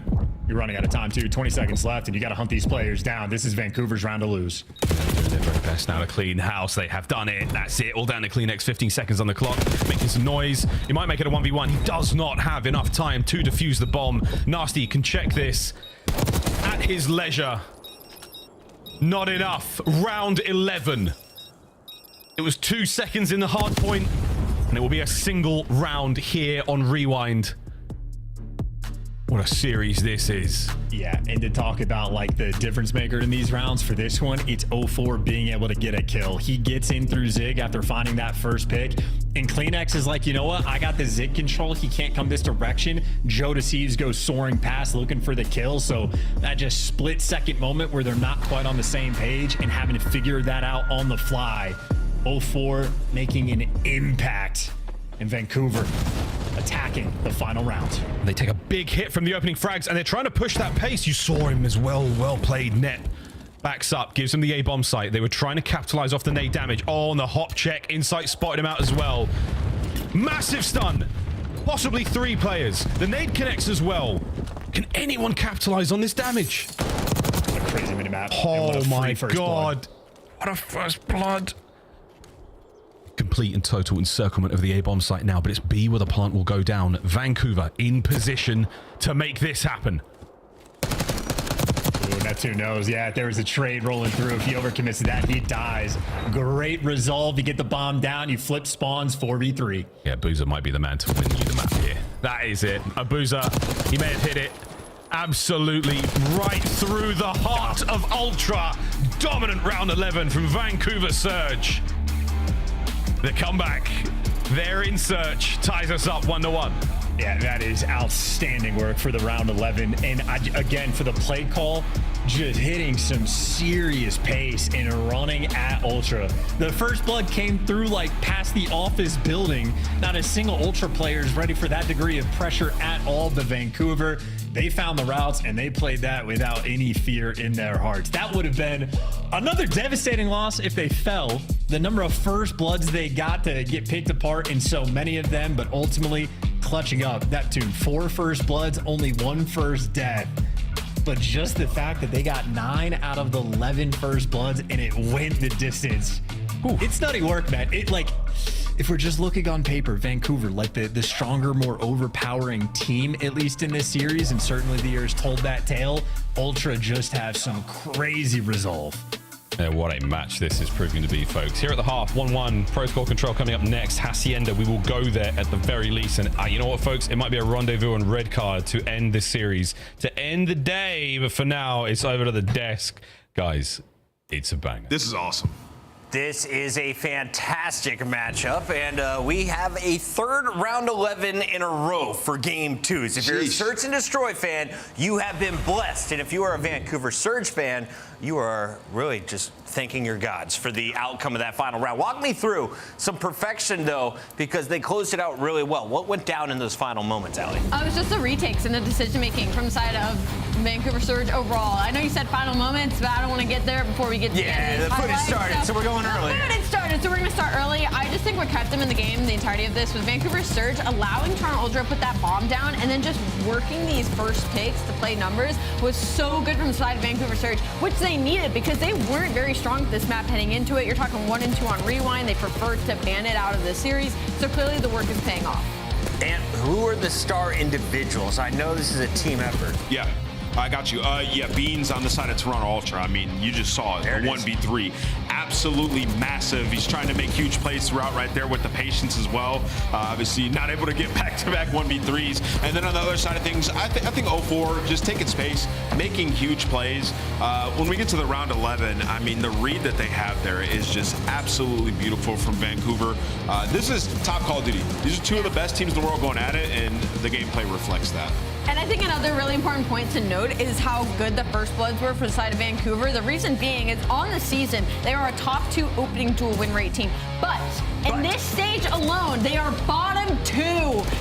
You're running out of time, too. 20 seconds left, and you got to hunt these players down. This is Vancouver's round to lose. They're doing their very best now to clean house. They have done it. That's it. All down to clean. Next 15 seconds on the clock. Making some noise. He might make it a 1v1. He does not have enough time to defuse the bomb. Nasty can check this at his leisure. Not enough. Round 11. It was 2 seconds in the hard point, and it will be a single round here on Rewind. What a series this is. Yeah, and to talk about like the difference maker in these rounds for this one, it's 0-4 being able to get a kill. He gets in through Zig after finding that first pick, and Kleenex is like, you know what? I got the Zig control. He can't come this direction. Joe Deceives goes soaring past looking for the kill. So that just split second moment where they're not quite on the same page and having to figure that out on the fly. 0-4 making an impact in Vancouver, attacking the final round. They take a big hit from the opening frags, and they're trying to push that pace. You saw him as well. Well played. Net backs up, gives him the A-bomb site. They were trying to capitalize off the nade damage. Oh, on the hop check. Insight spotted him out as well. Massive stun. Possibly 3 players. The nade connects as well. Can anyone capitalize on this damage? What a crazy minimap. Oh my god. What a first blood. Complete and total encirclement of the A-bomb site now, but it's B where the plant will go down. Vancouver in position to make this happen. Ooh, Neptune knows, yeah, there was a trade rolling through. If he overcommits to that, he dies. Great resolve. You get the bomb down, you flip spawns 4v3. Yeah, Boozer might be the man to win you the map here. That is it. Boozer, he may have hit it absolutely right through the heart of Ultra. Dominant round 11 from Vancouver Surge. The comeback, they're in search, ties us up 1-1. Yeah, that is outstanding work for the round 11. And again, for the play call, just hitting some serious pace and running at Ultra. The first blood came through like past the office building. Not a single Ultra player is ready for that degree of pressure at all. The Vancouver, they found the routes and they played that without any fear in their hearts. That would have been another devastating loss if they fell. The number of first bloods they got to get picked apart in so many of them, but ultimately clutching up. Neptune, 4 first bloods, only 1 first death. But just the fact that they got 9 out of the 11 first bloods and it went the distance. Ooh. It's nutty work, man. It like, if we're just looking on paper, Vancouver, like the stronger, more overpowering team, at least in this series, and certainly the years told that tale. Ultra just have some crazy resolve. Yeah, what a match this is proving to be, folks. Here at the half, 1-1, protocol control coming up next. Hacienda, we will go there at the very least. And you know what, folks? It might be a rendezvous on red card to end this series, to end the day. But for now, it's over to the desk. Guys, it's a banger. This is awesome. This is a fantastic matchup, and we have a third round 11 in a row for game 2s. If you're a Search and Destroy fan, you have been blessed. And if you are a Vancouver Surge fan, you are really just thanking your gods for the outcome of that final round. Walk me through some perfection, though, because they closed it out really well. What went down in those final moments, Allie? It was just the retakes and the decision-making from the side of Vancouver Surge overall. I know you said final moments, but I don't want to get there before we get to the end of the footage started, so we're going early. The footage started, so we're going to start early. I just think what kept them in the game the entirety of this was Vancouver Surge allowing Toronto Ultra to put that bomb down and then just working these first picks to play numbers was so good from the side of Vancouver Surge, which they needed because they weren't very strong with this map heading into it. You're talking 1 and 2 on Rewind. They preferred to ban it out of the series, so clearly the work is paying off. And who are the star individuals? I know this is a team effort. Yeah. I got you. Yeah, Beans on the side of Toronto Ultra. I mean, you just saw it. There The it is. 1v3. Absolutely massive. He's trying to make huge plays throughout right there with the patience as well. Obviously, not able to get back-to-back 1v3s. And then on the other side of things, I think 0-4, just taking space, making huge plays. When we get to the round 11, I mean, the read that they have there is just absolutely beautiful from Vancouver. This is top Call of Duty. These are 2 of the best teams in the world going at it, and the gameplay reflects that. And I think another really important point to note is how good the first bloods were for the side of Vancouver. The reason being is on the season, they are a top 2 opening duel win rate team. But in this stage alone, they are bottom 2.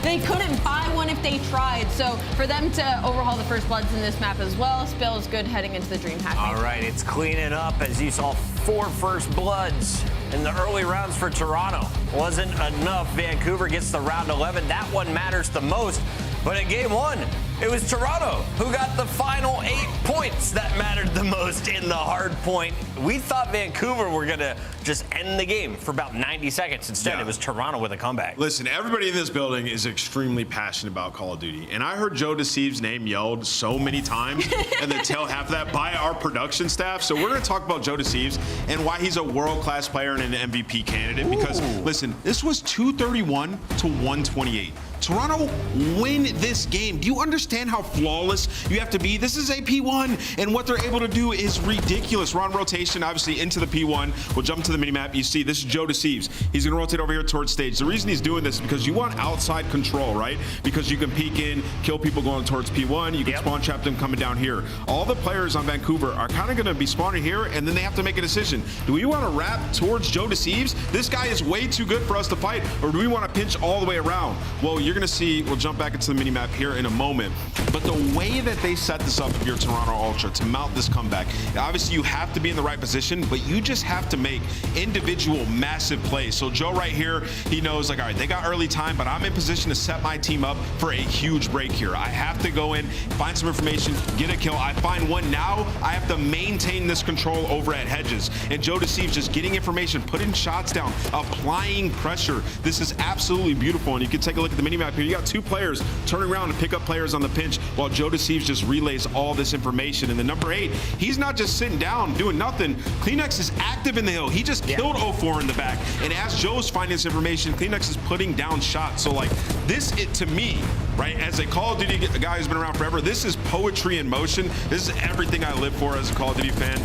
They couldn't buy one if they tried. So for them to overhaul the first bloods in this map as well, spells good heading into the dream hack. All right, it's cleaning up as you saw 4 first bloods in the early rounds for Toronto. Wasn't enough. Vancouver gets the round 11. That one matters the most. But in game 1, It was Toronto who got the final 8 points that mattered the most in the hard point. We thought Vancouver were going to just end the game for about 90 seconds. Instead, it was Toronto with a comeback. Listen, everybody in this building is extremely passionate about Call of Duty. And I heard Joe Deceive's name yelled so many times and the tail half of that by our production staff. So we're going to talk about Joe Deceives and why he's a world-class player and an MVP candidate. Because, listen, this was 231 to 128. Toronto win this game. Do you understand how flawless you have to be? This is a P1, and what they're able to do is ridiculous. We're on rotation, obviously, into the P1. We'll jump to the minimap. You see, this is Joe Deceives. He's going to rotate over here towards stage. The reason he's doing this is because you want outside control, right? Because you can peek in, kill people going towards P1. You can spawn trap them coming down here. All the players on Vancouver are kind of going to be spawning here, and then they have to make a decision. Do we want to wrap towards Joe Deceives? This guy is way too good for us to fight, or do we want to pinch all the way around? Well, you're going to see, we'll jump back into the minimap here in a moment, but the way that they set this up for your Toronto Ultra to mount this comeback, obviously you have to be in the right position, but you just have to make individual massive plays. So Joe right here, he knows, like, all right, they got early time, but I'm in position to set my team up for a huge break here. I have to go in, find some information, get a kill. I find one now, I have to maintain this control over at Hedges. And Joe Deceives just getting information, putting shots down, applying pressure. This is absolutely beautiful, and you can take a look at the minimap here. You got 2 players turning around to pick up players on the pinch while Joe Deceives just relays all this information. And the number 8, he's not just sitting down doing nothing. Kleenex is active in the hill. He just killed 04 in the back. And as Joe's finding this information, Kleenex is putting down shots. So, like, this, to me, right, as a Call of Duty guy who's been around forever, this is poetry in motion. This is everything I live for as a Call of Duty fan.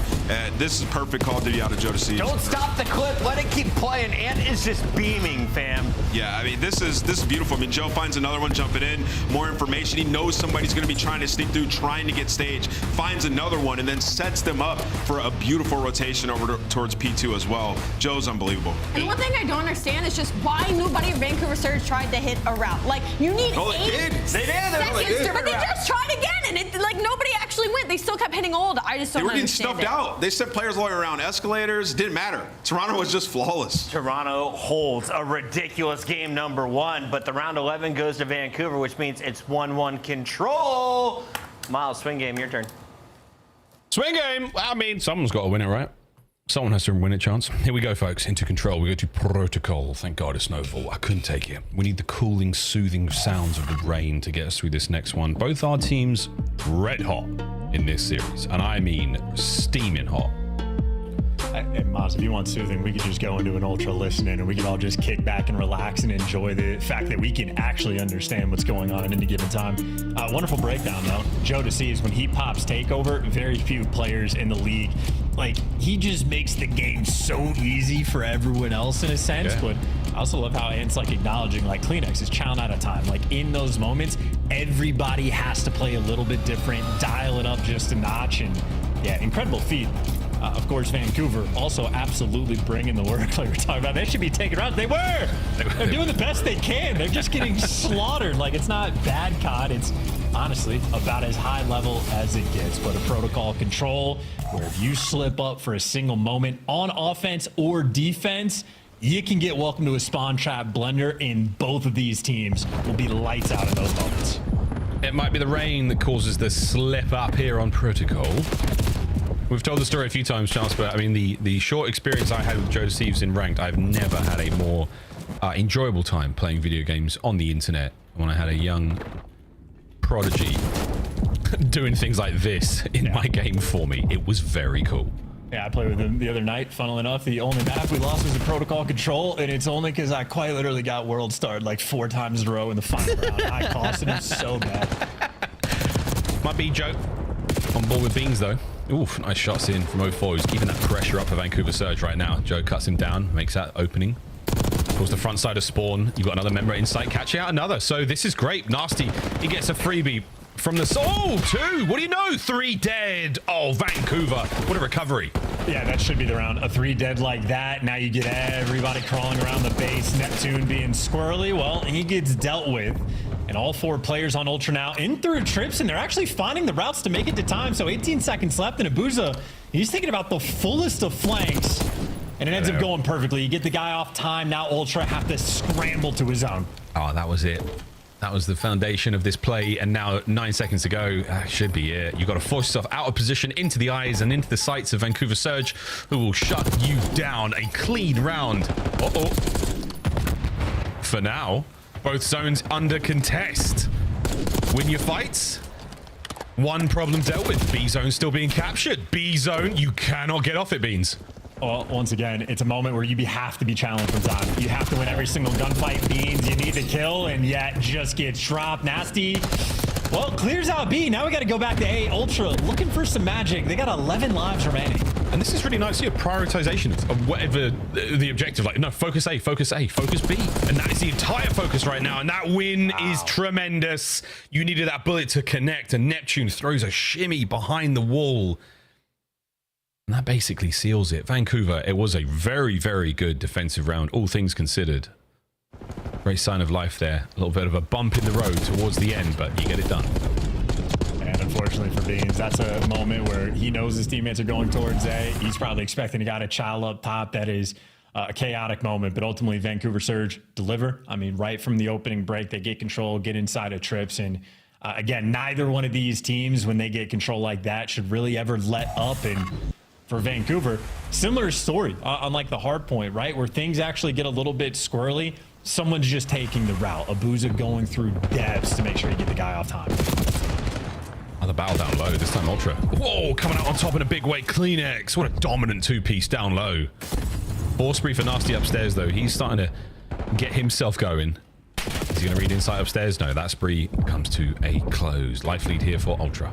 This is perfect Call of Duty out of Joe Deceives. Don't stop the clip. Let it keep playing. Ant is just beaming, fam. Yeah, I mean, this is beautiful. I mean, Joe finds another one jumping in, more information. He knows somebody's going to be trying to sneak through, trying to get stage, finds another one, and then sets them up for a beautiful rotation over towards P2 as well. Joe's unbelievable. And one thing I don't understand is just why nobody at Vancouver Surge tried to hit a route. Like, you need 8 seconds, but they just tried again, and nobody actually went. They still kept hitting old. I just don't understand. They were getting stuffed out. They sent players all the way around. Escalators, didn't matter. Toronto was just flawless. Toronto holds a ridiculous game number 1, but the round 11 goes to Vancouver, which means it's 1-1 control. Miles, swing game, your turn. Swing game. I mean, someone's got to win it, right? Someone has to win it, chance. Here we go, folks. Into control. We go to protocol. Thank God it's snowfall. I couldn't take it. We need the cooling, soothing sounds of the rain to get us through this next one. Both our teams red hot in this series, and I mean steaming hot. And Maz, if you want soothing, we could just go into an ultra listening and we could all just kick back and relax and enjoy the fact that we can actually understand what's going on at any given time. Wonderful breakdown, though. Joe Deceives, when he pops takeover, very few players in the league, like, he just makes the game so easy for everyone else in a sense. Yeah. But I also love how Ant's like acknowledging, like, Kleenex is chowing out of time. Like, in those moments, everybody has to play a little bit different, dial it up just a notch, and yeah, incredible feat. Of course, Vancouver also absolutely bringing the work like we're talking about. They should be taken out. They were. They're doing the best they can. They're just getting slaughtered. Like, it's not bad COD. It's honestly about as high level as it gets. But a protocol control where if you slip up for a single moment on offense or defense, you can get welcome to a spawn trap blender, and both of these teams will be lights out in those moments. It might be the rain that causes the slip up here on protocol. We've told the story a few times, Chance, but I mean, the short experience I had with Joe Deceives in ranked, I've never had a more enjoyable time playing video games on the internet when I had a young prodigy doing things like this in my game for me. It was very cool. Yeah, I played with him the other night. Funnily enough, the only map we lost was the protocol control, and it's only because I quite literally got world starred like 4 times in a row in the final round. I costed him so bad. Might be Joe on board with Beans, though. Oof, nice shots in from 04. He's keeping that pressure up for Vancouver Surge right now. Joe cuts him down, makes that opening. Pulls the front side of spawn. You've got another member in sight, catching out another. So this is great. Nasty, he gets a freebie from the... Oh, 2! What do you know? 3 dead. Oh, Vancouver. What a recovery. Yeah, that should be the round. A 3 dead like that. Now you get everybody crawling around the base. Neptune being squirrely. Well, he gets dealt with. And all 4 players on Ultra now in through trips, and they're actually finding the routes to make it to time. So 18 seconds left, and Abuza, he's thinking about the fullest of flanks, and it ends up going perfectly. You get the guy off time. Now Ultra have to scramble to his own. Oh, that was it. That was the foundation of this play, and now 9 seconds to go. Should be it. You've got to force yourself out of position into the eyes and into the sights of Vancouver Surge, who will shut you down. A clean round. Uh-oh. For now, both zones under contest. Win your fights. One problem dealt with. B zone still being captured. B zone, you cannot get off it, Beans. Well, once again, it's a moment where you have to be challenged from time. You have to win every single gunfight. Beans, you need to kill, and yet just gets dropped. Nasty, well, clears out B. Now we got to go back to A. Ultra looking for some magic. They got 11 lives remaining. And this is really nice here. Prioritization of whatever the objective. Like, no, focus A, focus A, focus B. And that is the entire focus right now. And that win is tremendous. You needed that bullet to connect, and Neptune throws a shimmy behind the wall. And that basically seals it. Vancouver, it was a very, very good defensive round, all things considered. Great sign of life there. A little bit of a bump in the road towards the end, but you get it done. And unfortunately for Beans, that's a moment where he knows his teammates are going towards A. He's probably expecting to get a child up top. That is a chaotic moment, but ultimately Vancouver Surge deliver. I mean, right from the opening break, they get control, get inside of trips, and again, neither one of these teams, when they get control like that, should really ever let up. And for Vancouver, similar story on like the hard point, right? Where things actually get a little bit squirrely. Someone's just taking the route. Abuza going through depths to make sure you get the guy off time. Another battle down low, this time Ultra. Whoa, coming out on top in a big way. Kleenex, what a dominant two-piece down low. Ball spree for Nasty upstairs, though. He's starting to get himself going. Is he going to read inside upstairs? No, that spree comes to a close. Life lead here for Ultra.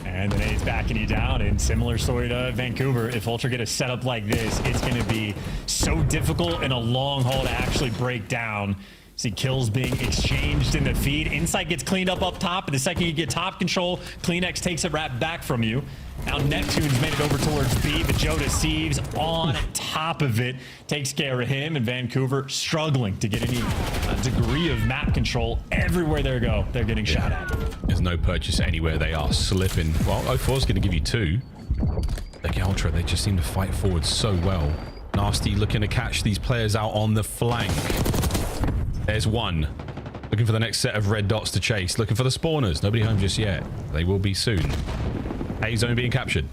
And the nade's backing you down, and similar story to Vancouver. If Ultra get a setup like this, it's going to be so difficult and a long haul to actually break down. See kills being exchanged in the feed. Insight gets cleaned up top, and the second you get top control, Kleenex takes it right back from you. Now Neptune's made it over towards B, but Joe deceives on top of it, takes care of him, and Vancouver struggling to get any degree of map control. Everywhere they go, they're getting shot at. There's no purchase anywhere. They are slipping. Well, 04's going to give you 2. Like Ultra, they just seem to fight forward so well. Nasty looking to catch these players out on the flank. There's one. Looking for the next set of red dots to chase. Looking for the spawners. Nobody home just yet. They will be soon. A zone being captured.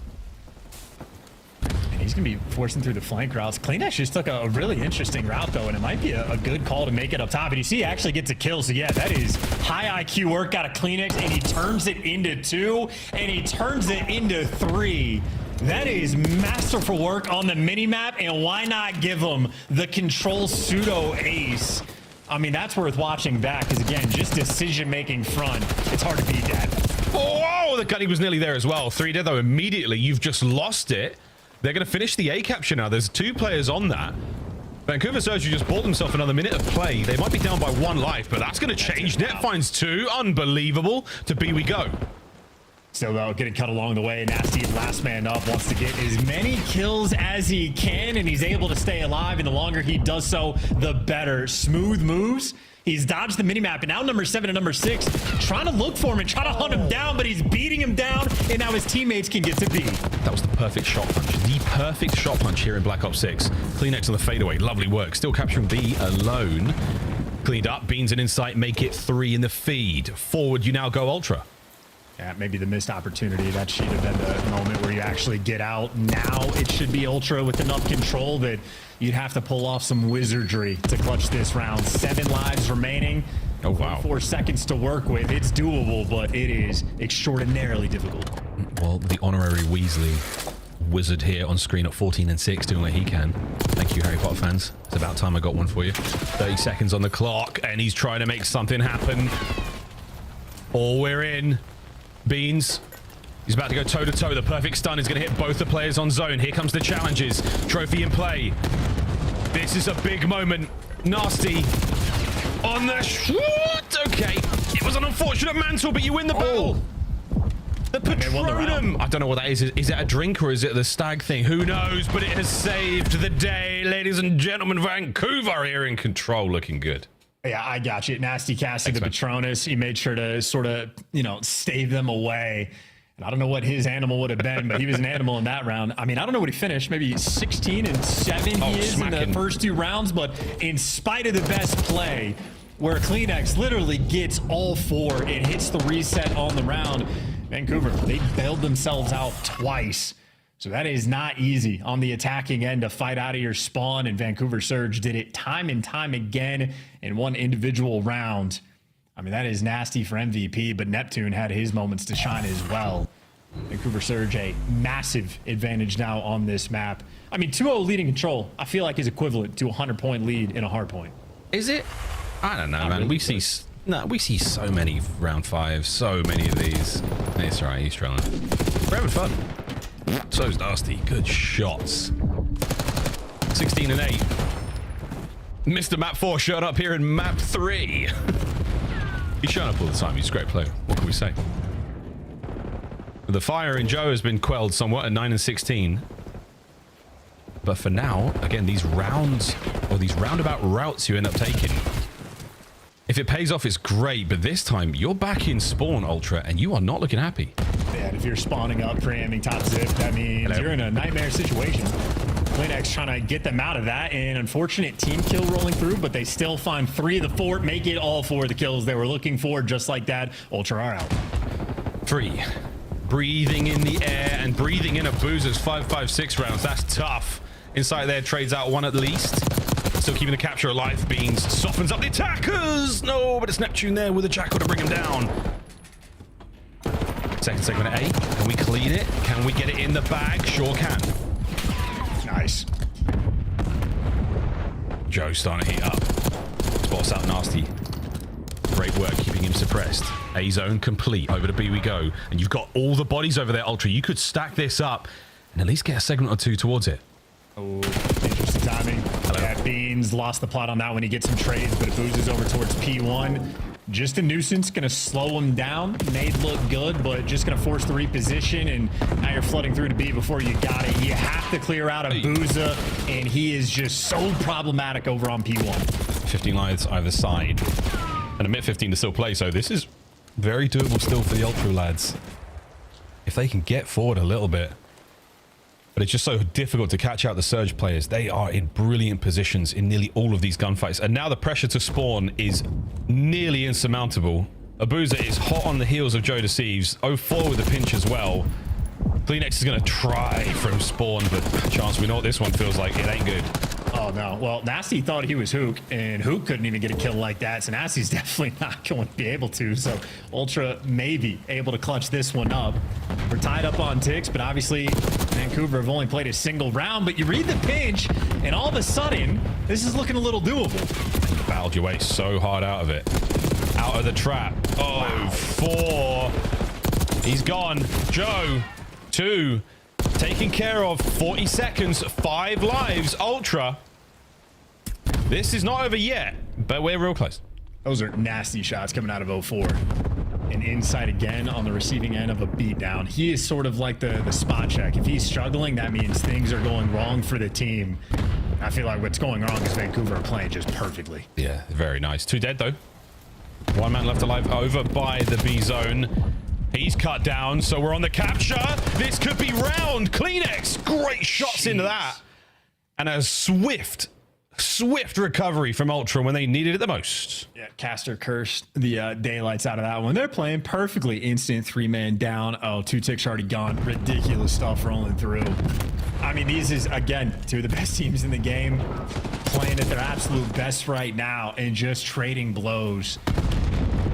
And he's going to be forcing through the flank routes. Kleenex just took a really interesting route, though, and it might be a good call to make it up top. And you see he actually gets a kill. So, yeah, that is high IQ work out of Kleenex, and he turns it into 2, and he turns it into 3. That is masterful work on the mini-map, and why not give him the control pseudo ace? I mean, that's worth watching back, because, again, just decision-making front, it's hard to beat that. Oh, the gunny was nearly there as well. 3 dead, though, immediately. You've just lost it. They're going to finish the A capture now. There's 2 players on that. Vancouver Surge just bought themselves another minute of play. They might be down by 1 life, but that's going to change. Net finds 2. Unbelievable. To B we go. Still, though, getting cut along the way. Nasty, last man up, wants to get as many kills as he can, and he's able to stay alive, and the longer he does so, the better. Smooth moves. He's dodged the minimap, and now number 7 and number 6 trying to look for him and try to hunt him down, but he's beating him down, and now his teammates can get to B. That was the perfect shot punch. The perfect shot punch here in Black Ops 6. Kleenex on the fadeaway. Lovely work. Still capturing B alone. Cleaned up. Beans and Insight make it 3 in the feed. Forward, you now go Ultra. Yeah, maybe the missed opportunity. That should have been the moment where you actually get out. Now it should be Ultra with enough control that you'd have to pull off some wizardry to clutch this round. 7 lives remaining. Oh, wow. 4 seconds to work with. It's doable, but it is extraordinarily difficult. Well, the honorary Weasley wizard here on screen at 14 and 6 doing what he can. Thank you, Harry Potter fans. It's about time I got one for you. 30 seconds on the clock, and he's trying to make something happen. Oh, we're in. Beans. He's about to go toe-to-toe. The perfect stun is going to hit both the players on zone. Here comes the challenges. Trophy in play. This is a big moment. Nasty. On the shoot. Okay. It was an unfortunate mantle, but you win the battle. The Patronum. I don't know what that is. Is it a drink or is it the stag thing? Who knows? But it has saved the day, ladies and gentlemen. Vancouver here in control, looking good. Yeah, I got you. Nasty casting the Patronus. He made sure to sort of, stave them away. And I don't know what his animal would have been, but he was an animal in that round. I mean, I don't know what he finished. Maybe 16 and 7 he is in the first 2 rounds. But in spite of the best play, where Kleenex literally gets all 4 and hits the reset on the round. Vancouver, they bailed themselves out twice. So that is not easy on the attacking end to fight out of your spawn, and Vancouver Surge did it time and time again in one individual round. I mean, that is nasty for MVP, but Neptune had his moments to shine as well. Vancouver Surge, a massive advantage now on this map. I mean, 2-0 leading control, I feel like is equivalent to a 100-point lead in a hard point. Is it? I don't know, man. really. We see so many round 5, so many of these. It's all right, he's trying. We're having fun. So's Nasty. Good shots. 16 and 8. Mr. Map 4 showed up here in Map 3. He's showing up all the time. He's a great player. What can we say? The fire in Joe has been quelled somewhat at 9 and 16. But for now, again, these rounds, or these roundabout routes you end up taking, if it pays off, it's great. But this time, you're back in spawn, Ultra, and you are not looking happy. Yeah, and if you're spawning up, preaiming top zip, that means you're in a nightmare situation. Kleenex trying to get them out of that, and unfortunate team kill rolling through, but they still find 3 of the 4, make it all 4 of the kills they were looking for, just like that. Ultra are out. 3. Breathing in the air and breathing in a Boozer's 5.56 rounds. That's tough. Inside there, trades out 1 at least. Still keeping the capture alive. Beans softens up the attackers. No, but it's Neptune there with a jackal to bring him down. Second segment at 8. Can we clean it? Can we get it in the bag? Sure can. Nice. Joe starting to heat up. Spots out Nasty. Great work keeping him suppressed. A zone complete. Over to B we go. And you've got all the bodies over there, Ultra. You could stack this up and at least get a segment or 2 towards it. Oh, interesting timing. Yeah, Beans lost the plot on that one. He gets some trades, but it boozes over towards P1. Just a nuisance, gonna slow him down. Nade looked good, but just gonna force the reposition, and now you're flooding through to B before you got it. You have to clear out a Booza, and he is just so problematic over on P1. 15 lives either side. And a mid 15 to still play, so this is very doable still for the Ultra lads. If they can get forward a little bit. But it's just so difficult to catch out the Surge players. They are in brilliant positions in nearly all of these gunfights. And now the pressure to spawn is nearly insurmountable. Abuza is hot on the heels of Joe Deceives. 0-4 with the pinch as well. Kleenex is going to try from spawn, but chance we know what this one feels like. It ain't good. Oh, no. Well, Nasty thought he was Hook, and Hook couldn't even get a kill like that, so Nasty's definitely not going to be able to. So Ultra may be able to clutch this one up. We're tied up on ticks, but obviously Vancouver have only played a single round, but you read the pinch, and all of a sudden, this is looking a little doable. Battled your way so hard out of it. Out of the trap. Oh, wow. 4. He's gone. Joe, 2. Taken care of. 40 seconds. 5 lives. Ultra. This is not over yet, but we're real close. Those are nasty shots coming out of 0-4. And inside again on the receiving end of a beatdown. He is sort of like the spot check. If he's struggling, that means things are going wrong for the team. I feel like what's going wrong is Vancouver are playing just perfectly. Yeah, very nice. 2 dead, though. 1 man left alive over by the B zone. He's cut down, so we're on the capture. This could be round. Kleenex, great shots into that. And a swift recovery from Ultra when they needed it the most. Yeah, Caster cursed the daylights out of that one. They're playing perfectly. Instant 3-man down. Oh, 2 ticks already gone. Ridiculous stuff rolling through. I mean, these is, again, 2 of the best teams in the game. Playing at their absolute best right now and just trading blows.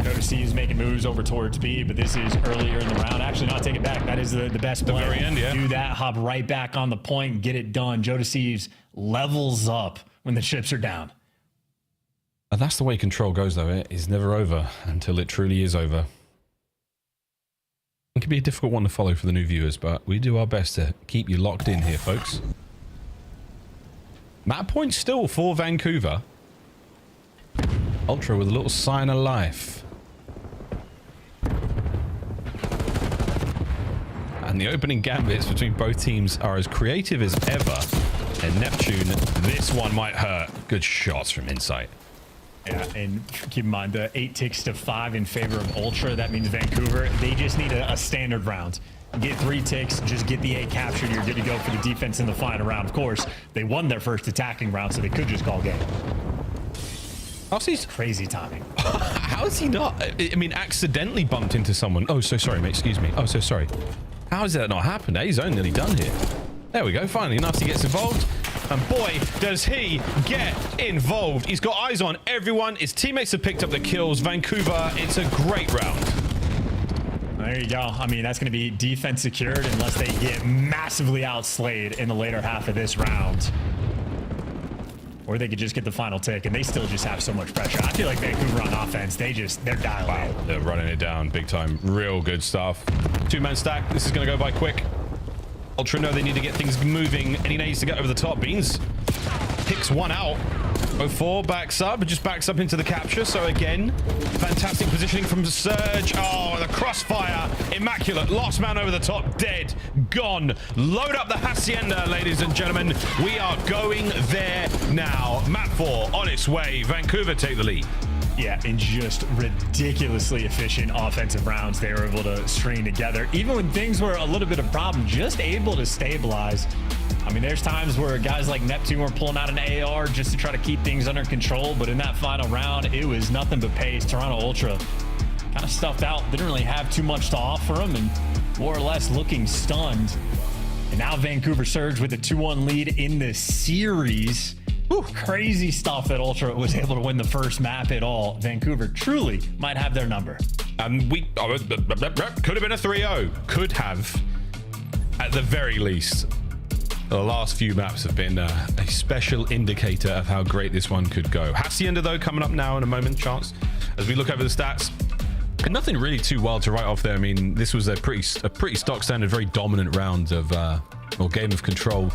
Notice he's making moves over towards B, but this is earlier in the round. Actually, not take it back. That is the best play. The very end, yeah. Do that, hop right back on the point, get it done. Joe Deceives levels up when the chips are down. And that's the way control goes, though. It is never over until it truly is over. It can be a difficult one to follow for the new viewers, but we do our best to keep you locked in here, folks. Map point still for Vancouver. Ultra with a little sign of life. And the opening gambits between both teams are as creative as ever. And Neptune, this one might hurt. Good shots from Insight. Yeah, and keep in mind, the 8 ticks to 5 in favor of Ultra. That means Vancouver, they just need a standard round. Get 3 ticks, just get the A captured. You're good to go for the defense in the final round. Of course, they won their first attacking round, so they could just call game. Nasty's Crazy timing. how is he not? I mean, accidentally bumped into someone. Oh, so sorry, mate. Excuse me. Oh, so sorry. How has that not happened? He's only nearly done here. There we go. Finally, Nasty gets involved. And boy, does he get involved. He's got eyes on everyone. His teammates have picked up the kills. Vancouver, it's a great round. There you go. I mean, that's going to be defense secured unless they get massively outslayed in the later half of this round. Or they could just get the final tick, and they still just have so much pressure. I feel like Vancouver on offense, they're dialing in. They're running it down big time. Real good stuff. Two-man stack. This is going to go by quick. Ultra know they need to get things moving, and he needs to get over the top. Beans picks one out. 04 backs up, but just backs up into the capture. So again, fantastic positioning from Surge. Oh, the crossfire. Immaculate. Last man over the top. Dead. Gone. Load up the Hacienda, ladies and gentlemen. We are going there now. Map 4 on its way. Vancouver take the lead. Yeah, and just ridiculously efficient offensive rounds they were able to string together. Even when things were a little bit of a problem, just able to stabilize. I mean, there's times where guys like Neptune were pulling out an AR just to try to keep things under control, but in that final round, it was nothing but pace. Toronto Ultra kind of stuffed out, didn't really have too much to offer them, and more or less looking stunned. And now Vancouver Surge with a 2-1 lead in the series. Whew, crazy stuff that Ultra was able to win the first map at all. Vancouver truly might have their number. Could have been a 3-0. Could have, at the very least. The last few maps have been a special indicator of how great this one could go. Hacienda, though, coming up now in a moment, chance. As we look over the stats, and nothing really too wild to write off there. I mean, this was a pretty stock standard, very dominant round of, or game of control.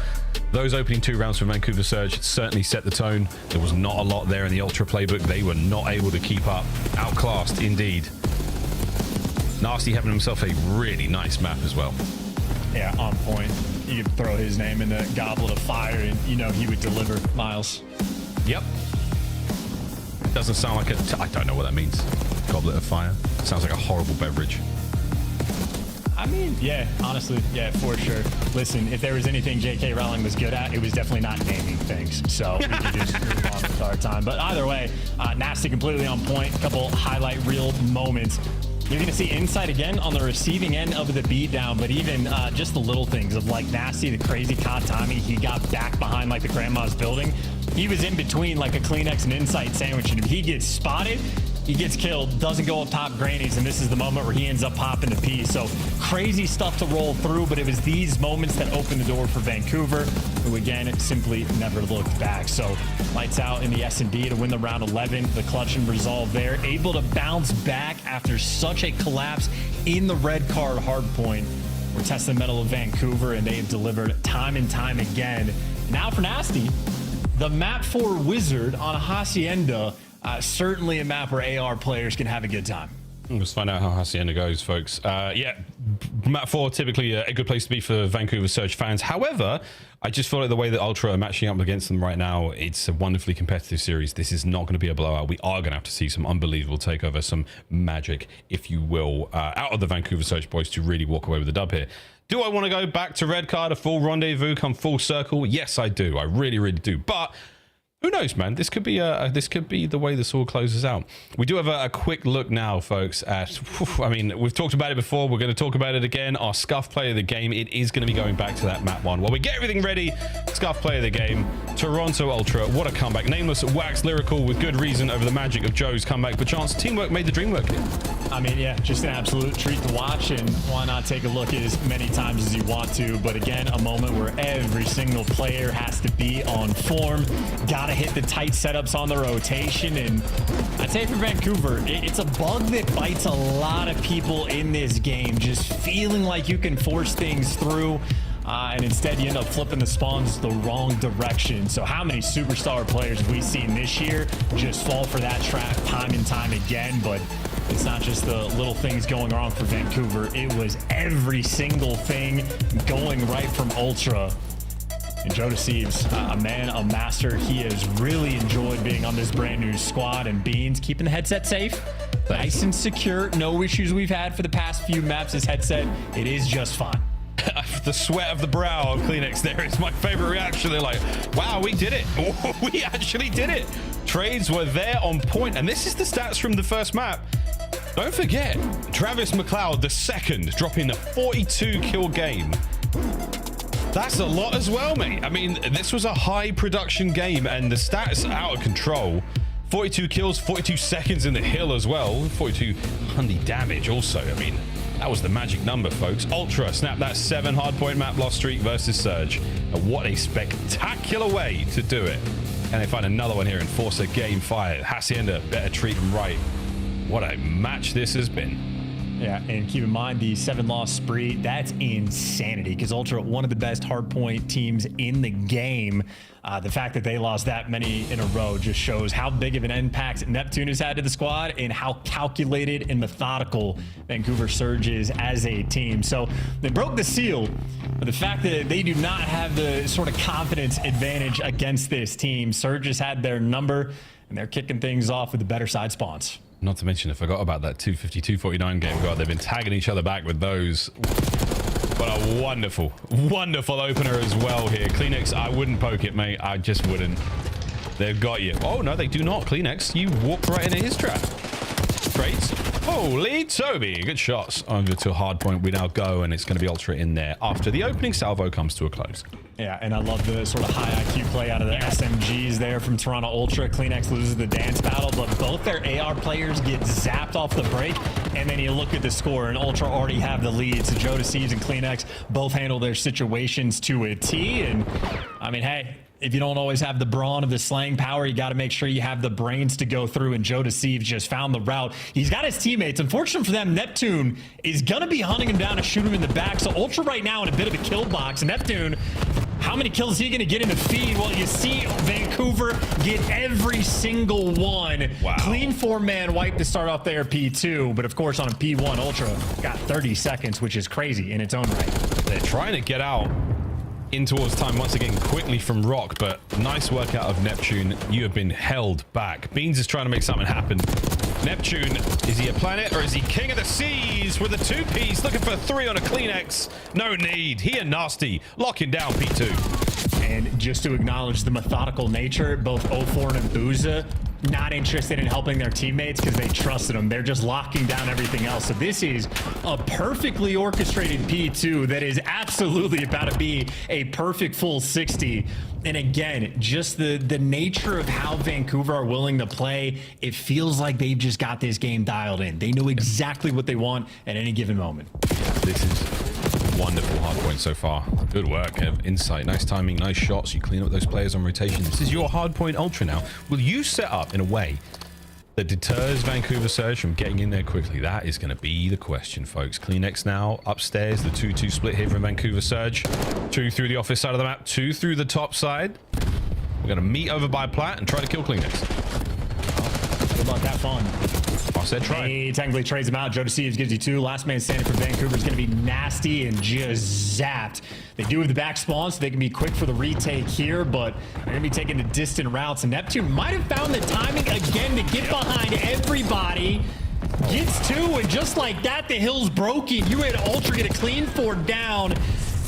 Those opening 2 rounds for Vancouver Surge certainly set the tone. There was not a lot there in the Ultra playbook. They were not able to keep up. Outclassed, indeed. Nasty having himself a really nice map as well. Yeah, on point. You could throw his name in the goblet of fire and you know he would deliver, Miles. Yep. Doesn't sound like I don't know what that means. Goblet of fire. Sounds like a horrible beverage. I mean, yeah, honestly, yeah, for sure. Listen, if there was anything J.K. Rowling was good at, it was definitely not naming things. So we can just move on with our time. But either way, Nasty completely on point. A couple highlight reel moments. You're going to see Insight again on the receiving end of the beatdown, but even just the little things of like Nasty, the crazy COD timing. He got back behind like the grandma's building. He was in between like a Kleenex and Insight sandwich, and if he gets spotted, he gets killed, doesn't go up top grannies, and this is the moment where he ends up popping the P. So crazy stuff to roll through, but it was these moments that opened the door for Vancouver, who again simply never looked back. So lights out in the S&D to win the round 11, the clutch and resolve there, able to bounce back after such a collapse in the red card hardpoint. We're testing the mettle of Vancouver, and they have delivered time and time again. Now for Nasty, the map 4 Wizard on Hacienda. Certainly a map where AR players can have a good time. Let's find out how Hacienda goes, folks. Yeah, map 4 typically a good place to be for Vancouver Surge fans. However, I just feel like the way that Ultra are matching up against them right now, it's a wonderfully competitive series. This is not going to be a blowout. We are going to have to see some unbelievable takeover, some magic, if you will, out of the Vancouver Surge boys to really walk away with the dub here. Do I want to go back to red card, a full rendezvous, come full circle? Yes, I do. I really, really do. But who knows, man? This could be the way this all closes out. We do have a quick look now, folks, at, I mean, we've talked about it before. We're going to talk about it again. Our Scuff Player of the Game. It is going to be going back to that map 1. While we get everything ready, Scuff Player of the Game, Toronto Ultra. What a comeback. Nameless wax lyrical with good reason over the magic of Joe's comeback. But chance, teamwork made the dream work here. I mean, yeah, just an absolute treat to watch, and why not take a look at as many times as you want to. But again, a moment where every single player has to be on form. Gotta hit the tight setups on the rotation, and I'd say for Vancouver, it's a bug that bites a lot of people in this game, just feeling like you can force things through, and instead you end up flipping the spawns the wrong direction. So how many superstar players have we seen this year just fall for that trap time and time again? But it's not just the little things going wrong for Vancouver, it was every single thing going right from Ultra. And Joe Deceives, a man, a master. He has really enjoyed being on this brand new squad. And Beans keeping the headset safe, nice and secure. No issues we've had for the past few maps. His headset, it is just fine. The sweat of the brow of Kleenex there is my favorite reaction. They're like, wow, we did it. We actually did it. Trades were there on point, and this is the stats from the first map. Don't forget, Travis McLeod, the second, dropping a 42 kill game. That's a lot as well, mate. I mean, this was a high production game, and the stats are out of control. 42 kills, 42 seconds in the hill as well. 4200 damage also. I mean, that was the magic number, folks. Ultra snapped that 7 hardpoint map loss streak versus Surge. And what a spectacular way to do it. And they find another one here in Forza Game 5. Hacienda better treat them right. What a match this has been. Yeah, and keep in mind the 7-loss spree, that's insanity because Ultra, one of the best hardpoint teams in the game. The fact that they lost that many in a row just shows how big of an impact Neptune has had to the squad and how calculated and methodical Vancouver Surge is as a team. So they broke the seal, but the fact that they do not have the sort of confidence advantage against this team, Surge has had their number and they're kicking things off with the better side spawns. Not to mention, I forgot about that 250-249 game. God, they've been tagging each other back with those. But a wonderful, wonderful opener as well here. Kleenex, I wouldn't poke it, mate. I just wouldn't. They've got you. Oh, no, they do not. Kleenex, you walked right into his trap. Trades. Holy Toby. Good shots. Over to a hard point. We now go, and it's going to be Ultra in there after the opening salvo comes to a close. Yeah, and I love the sort of high IQ play out of the SMGs there from Toronto Ultra. Kleenex loses the dance battle, but both their AR players get zapped off the break. And then you look at the score, and Ultra already have the lead. So Joe Deceives and Kleenex both handle their situations to a T. And I mean, hey, if you don't always have the brawn of the slaying power, you got to make sure you have the brains to go through, and Joe Deceives just found the route. He's got his teammates. Unfortunately for them, Neptune is going to be hunting him down to shoot him in the back. So Ultra right now in a bit of a kill box. Neptune, how many kills is he going to get in the feed? Well, you see Vancouver get every single one. Wow. Clean 4-man wipe to start off their P2, but of course on a P1, Ultra got 30 seconds, which is crazy in its own right. They're trying to get out in towards time once again quickly from Rock, but nice work out of Neptune. You have been held back. Beans is trying to make something happen. Neptune, is he a planet or is he king of the seas with a 2-piece looking for 3 on a Kleenex? No need. He and Nasty locking down P2. And just to acknowledge the methodical nature, both 04 and Booza not interested in helping their teammates because they trusted them. They're just locking down everything else. So this is a perfectly orchestrated P2 that is absolutely about to be a perfect full 60. And again, just the nature of how Vancouver are willing to play, it feels like they've just got this game dialed in. They know exactly what they want at any given moment. This is wonderful hard point so far. Good work, Kev. Insight, nice timing, nice shots. You clean up those players on rotation. This is your hard point Ultra now. Will you set up in a way that deters Vancouver Surge from getting in there quickly? That is going to be the question, folks. Kleenex now upstairs. The 2-2 split here from Vancouver Surge. 2 through the office side of the map, 2 through the top side. We're going to meet over by Plat and try to kill Kleenex. Good luck, have fun. I said try. He technically trades him out. Joe Deceives gives you 2. Last man standing for Vancouver is going to be nasty and just zapped. They do have the back spawn, so they can be quick for the retake here, but they're going to be taking the distant routes. And Neptune might have found the timing again to get behind everybody. Gets 2, and just like that, the hill's broken. You had Ultra get a clean 4 down.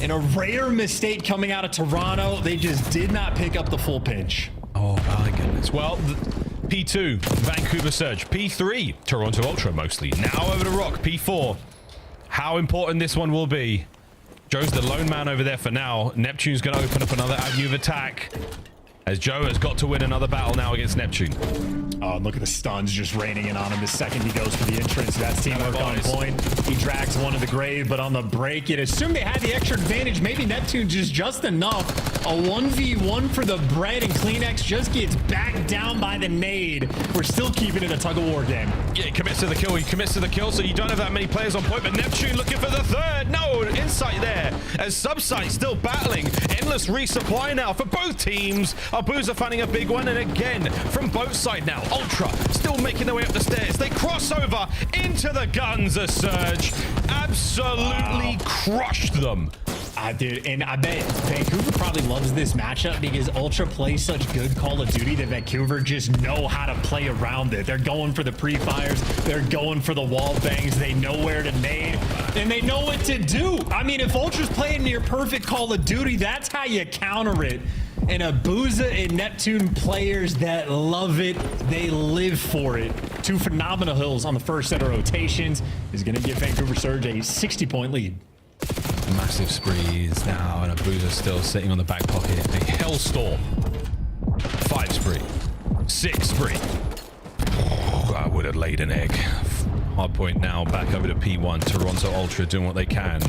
And a rare mistake coming out of Toronto. They just did not pick up the full pinch. Oh, my goodness. Well, P2, Vancouver Surge. P3, Toronto Ultra mostly. Now over to Rock, P4. How important this one will be. Joe's the lone man over there for now. Neptune's going to open up another avenue of attack, as Joe has got to win another battle now against Neptune. Oh, look at the stuns just raining in on him. The second he goes for the entrance, that's teamwork on point. He drags one to the grave, but on the break, you'd assume they had the extra advantage. Maybe Neptune just enough. A 1v1 for the bread, and Kleenex just gets backed down by the nade. We're still keeping it a tug-of-war game. Yeah, he commits to the kill. He commits to the kill, so you don't have that many players on point, but Neptune looking for the 3rd. No, insight there, as Subsite still battling. Endless resupply now for both teams. Abuza finding a big one, and again, from both sides now. Ultra still making their way up the stairs. They cross over into the guns. A Surge absolutely crushed them. Dude, and I bet Vancouver probably loves this matchup because Ultra plays such good Call of Duty that Vancouver just know how to play around it. They're going for the pre-fires. They're going for the wall bangs. They know where to nade, and they know what to do. I mean, if Ultra's playing near perfect Call of Duty, that's how you counter it. And Abuza and Neptune players that love it. They live for it. 2 phenomenal hills on the first set of rotations is going to give Vancouver Surge a 60-point lead. Massive sprees now, and Abuza still sitting on the back pocket. A Hellstorm. 5 spree. 6 spree. I would have laid an egg. Hardpoint now back over to P1. Toronto Ultra doing what they can.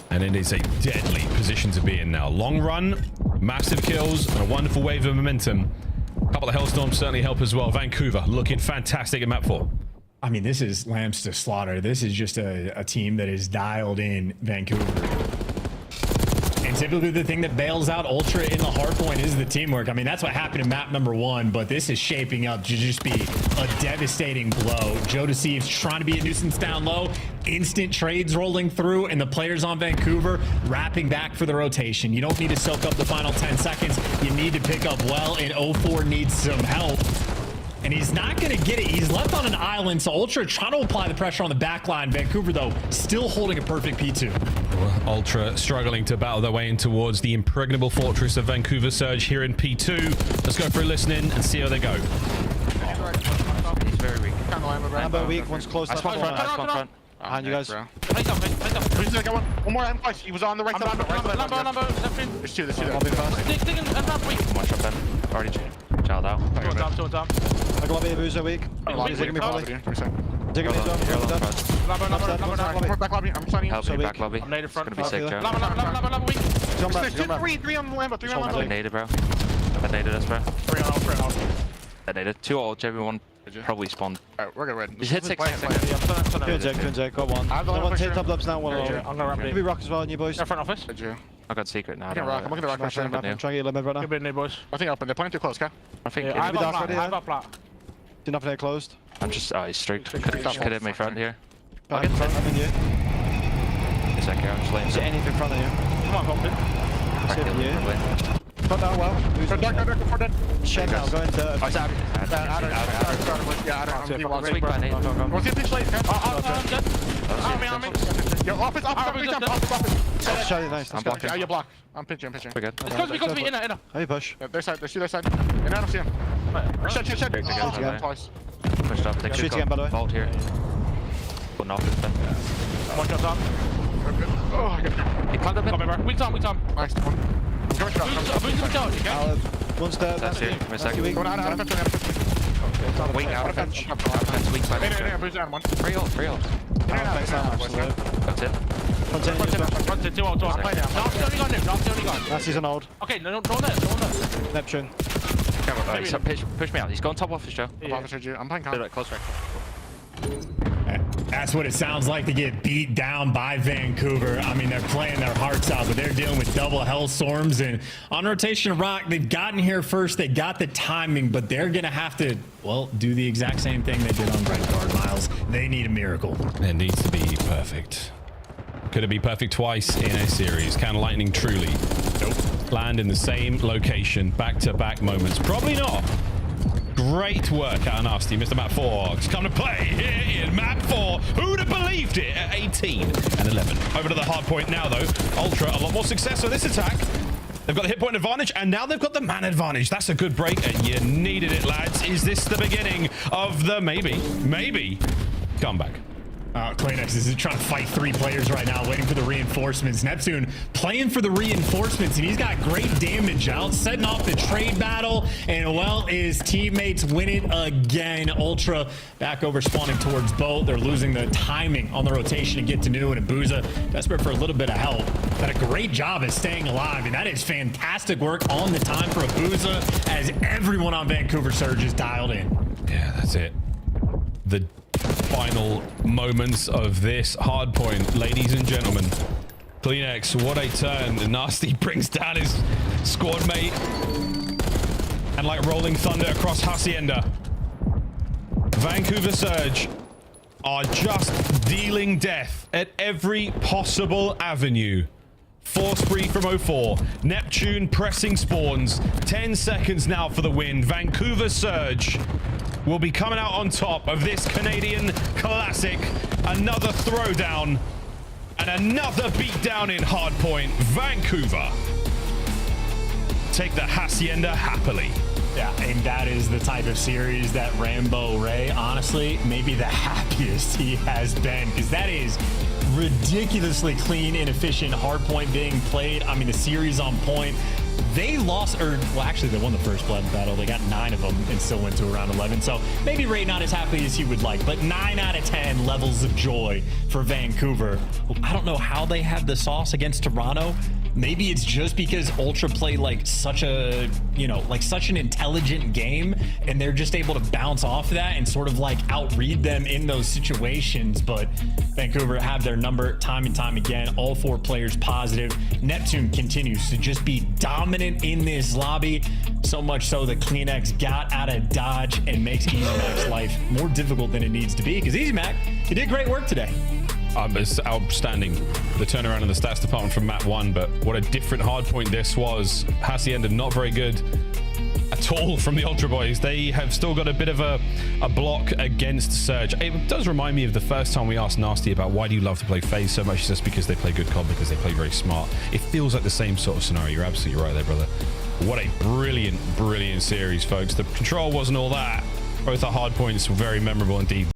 And it is a deadly position to be in now. Long run, massive kills, and a wonderful wave of momentum. A couple of Hellstorms certainly help as well. Vancouver looking fantastic at map 4. I mean, this is lambs to slaughter. This is just a team that is dialed in Vancouver. And typically the thing that bails out Ultra in the hardpoint is the teamwork. I mean, that's what happened in map number 1, but this is shaping up to just be a devastating blow. Joe Deceives trying to be a nuisance down low. Instant trades rolling through, and the players on Vancouver wrapping back for the rotation. You don't need to soak up the final 10 seconds. You need to pick up well, and 04 needs some help. And he's not going to get it. He's left on an island, so Ultra trying to apply the pressure on the back line. Vancouver, though, still holding a perfect P2. Ultra struggling to battle their way in towards the impregnable fortress of Vancouver Surge here in P2. Let's go for a listen in and see how they go. He's very weak. Amber weak, one's close. That's one front. Behind you guys. Place up. One more M twice. He was on the right side. Lambo. There's two. Dig in and ramp weak. One shot then. Already child out. Two on top. I got a Abuza weak. He's digging me probably. Digging me as well. Lambo. Back lobby. I'm signing. Help me back lobby. I'm native front. It's gonna be sick, Joe. Lambo weak. Jump back, There's jump back. three on Lambo. 3 on I Lambo. naded, bro. I naded us, bro. 3 on out. I naded. 2 ult, everyone probably spawned. Alright, we're good. Just hit 6 seconds. Good Jack, got one. I've got One one take for top ups now, one I'm low. gonna ramp Could it. be rock as well, you boys. Front office. I got secret now. I'm looking at the rock. I'm trying to get you mid right Good now. bit new boys. I think open. They're playing too close, okay? I think I have be a dark plat. ready, I have a plat. Do not play closed. I'm just, he's streaked. Could hit me front here. I'm in you. Is that I'm just laying Is there anything in front of you? Come on, Compton. Save down. you. Cut down well. Dark. Shed now, go into... Oh, it's out. Sweet by Nate. What's your pitch late? I'm good. Army. Yo, office. Shed it, nice. I'm blocking. You block. I'm pitching. We're good. It's close to me. Inner. How you push? Their side. There's their side. And I don't see him. Shed. Together. Twice. Pushed up. They Shoot could again, by the way. vault here. Putting off his pen. One shot top. Oh, I got He climbed up Come in. here, bro. Weak time. nice. I'm coming to Boost, okay? One's dead. That's here. Give me a second. Going out of fence. Wait, out of fence. Out of fence. Weak by Nate. Boost down one. 3 ult. That's it. Front to 2 out. Dark's the only guy. Dark's the only guy. That's season old. Okay, no there. Neptune. Push me out. He's going top office, Joe. I'm playing Do it close right. That's what it sounds like to get beat down by Vancouver. I mean, they're playing their hearts out, but they're dealing with double Hellstorms. And on rotation rock, they've gotten here first. They got the timing, but they're going to have to, well, do the exact same thing they did on Red Guard, Miles. They need a miracle. It needs to be perfect. Could it be perfect twice in a series? Can Lightning truly land in the same location, back-to-back moments? Probably not. Great work out of Nasty, Mr. Map 4. It's come to play here in Map 4. Who'd have believed it at 18 and 11? Over to the hard point now, though. Ultra, a lot more success with this attack. They've got the hit point advantage, and now they've got the man advantage. That's a good break, and you needed it, lads. Is this the beginning of the maybe comeback? Kleenex is trying to fight 3 players right now, waiting for the reinforcements. Neptune playing for the reinforcements, and he's got great damage out, setting off the trade battle, and well, his teammates win it again. Ultra back over spawning towards boat. They're losing the timing on the rotation to get to new, and Abuza desperate for a little bit of help. But a great job at staying alive, and that is fantastic work on the time for Abuza as everyone on Vancouver Surge is dialed in. Yeah, that's it. The final moments of this hard point, ladies and gentlemen. Kleenex, what a turn. Nasty brings down his squad mate. And like rolling thunder across Hacienda, Vancouver Surge are just dealing death at every possible avenue. 4 spree from 04. Neptune pressing spawns. 10 seconds now for the win. Vancouver Surge will be coming out on top of this Canadian classic. Another throwdown and another beatdown in hardpoint. Vancouver take the Hacienda happily. Yeah, and that is the type of series that Rambo Ray, honestly, maybe the happiest he has been, because that is ridiculously clean and efficient hardpoint being played. I mean, the series on point. They lost, or well, actually, they won the first blood battle. They got 9 of them and still went to around 11. So maybe Ray not as happy as he would like, but 9 out of 10 levels of joy for Vancouver. I don't know how they have the sauce against Toronto. Maybe it's just because Ultra play like such a, like such an intelligent game, and they're just able to bounce off that and sort of like outread them in those situations. But Vancouver have their number time and time again. All 4 players positive. Neptune continues to just be dominant in this lobby. So much so that Kleenex got out of Dodge and makes EasyMac's life more difficult than it needs to be. Because EasyMac, he did great work today. It's outstanding, the turnaround in the stats department from map 1, but what a different hardpoint this was. Hacienda not very good at all from the Ultra Boys. They have still got a bit of a block against Surge. It does remind me of the first time we asked Nasty about why do you love to play FaZe so much. It's just because they play good COD, because they play very smart. It feels like the same sort of scenario. You're absolutely right there, brother. What a brilliant, brilliant series, folks. The control wasn't all that. Both our hardpoints were very memorable indeed.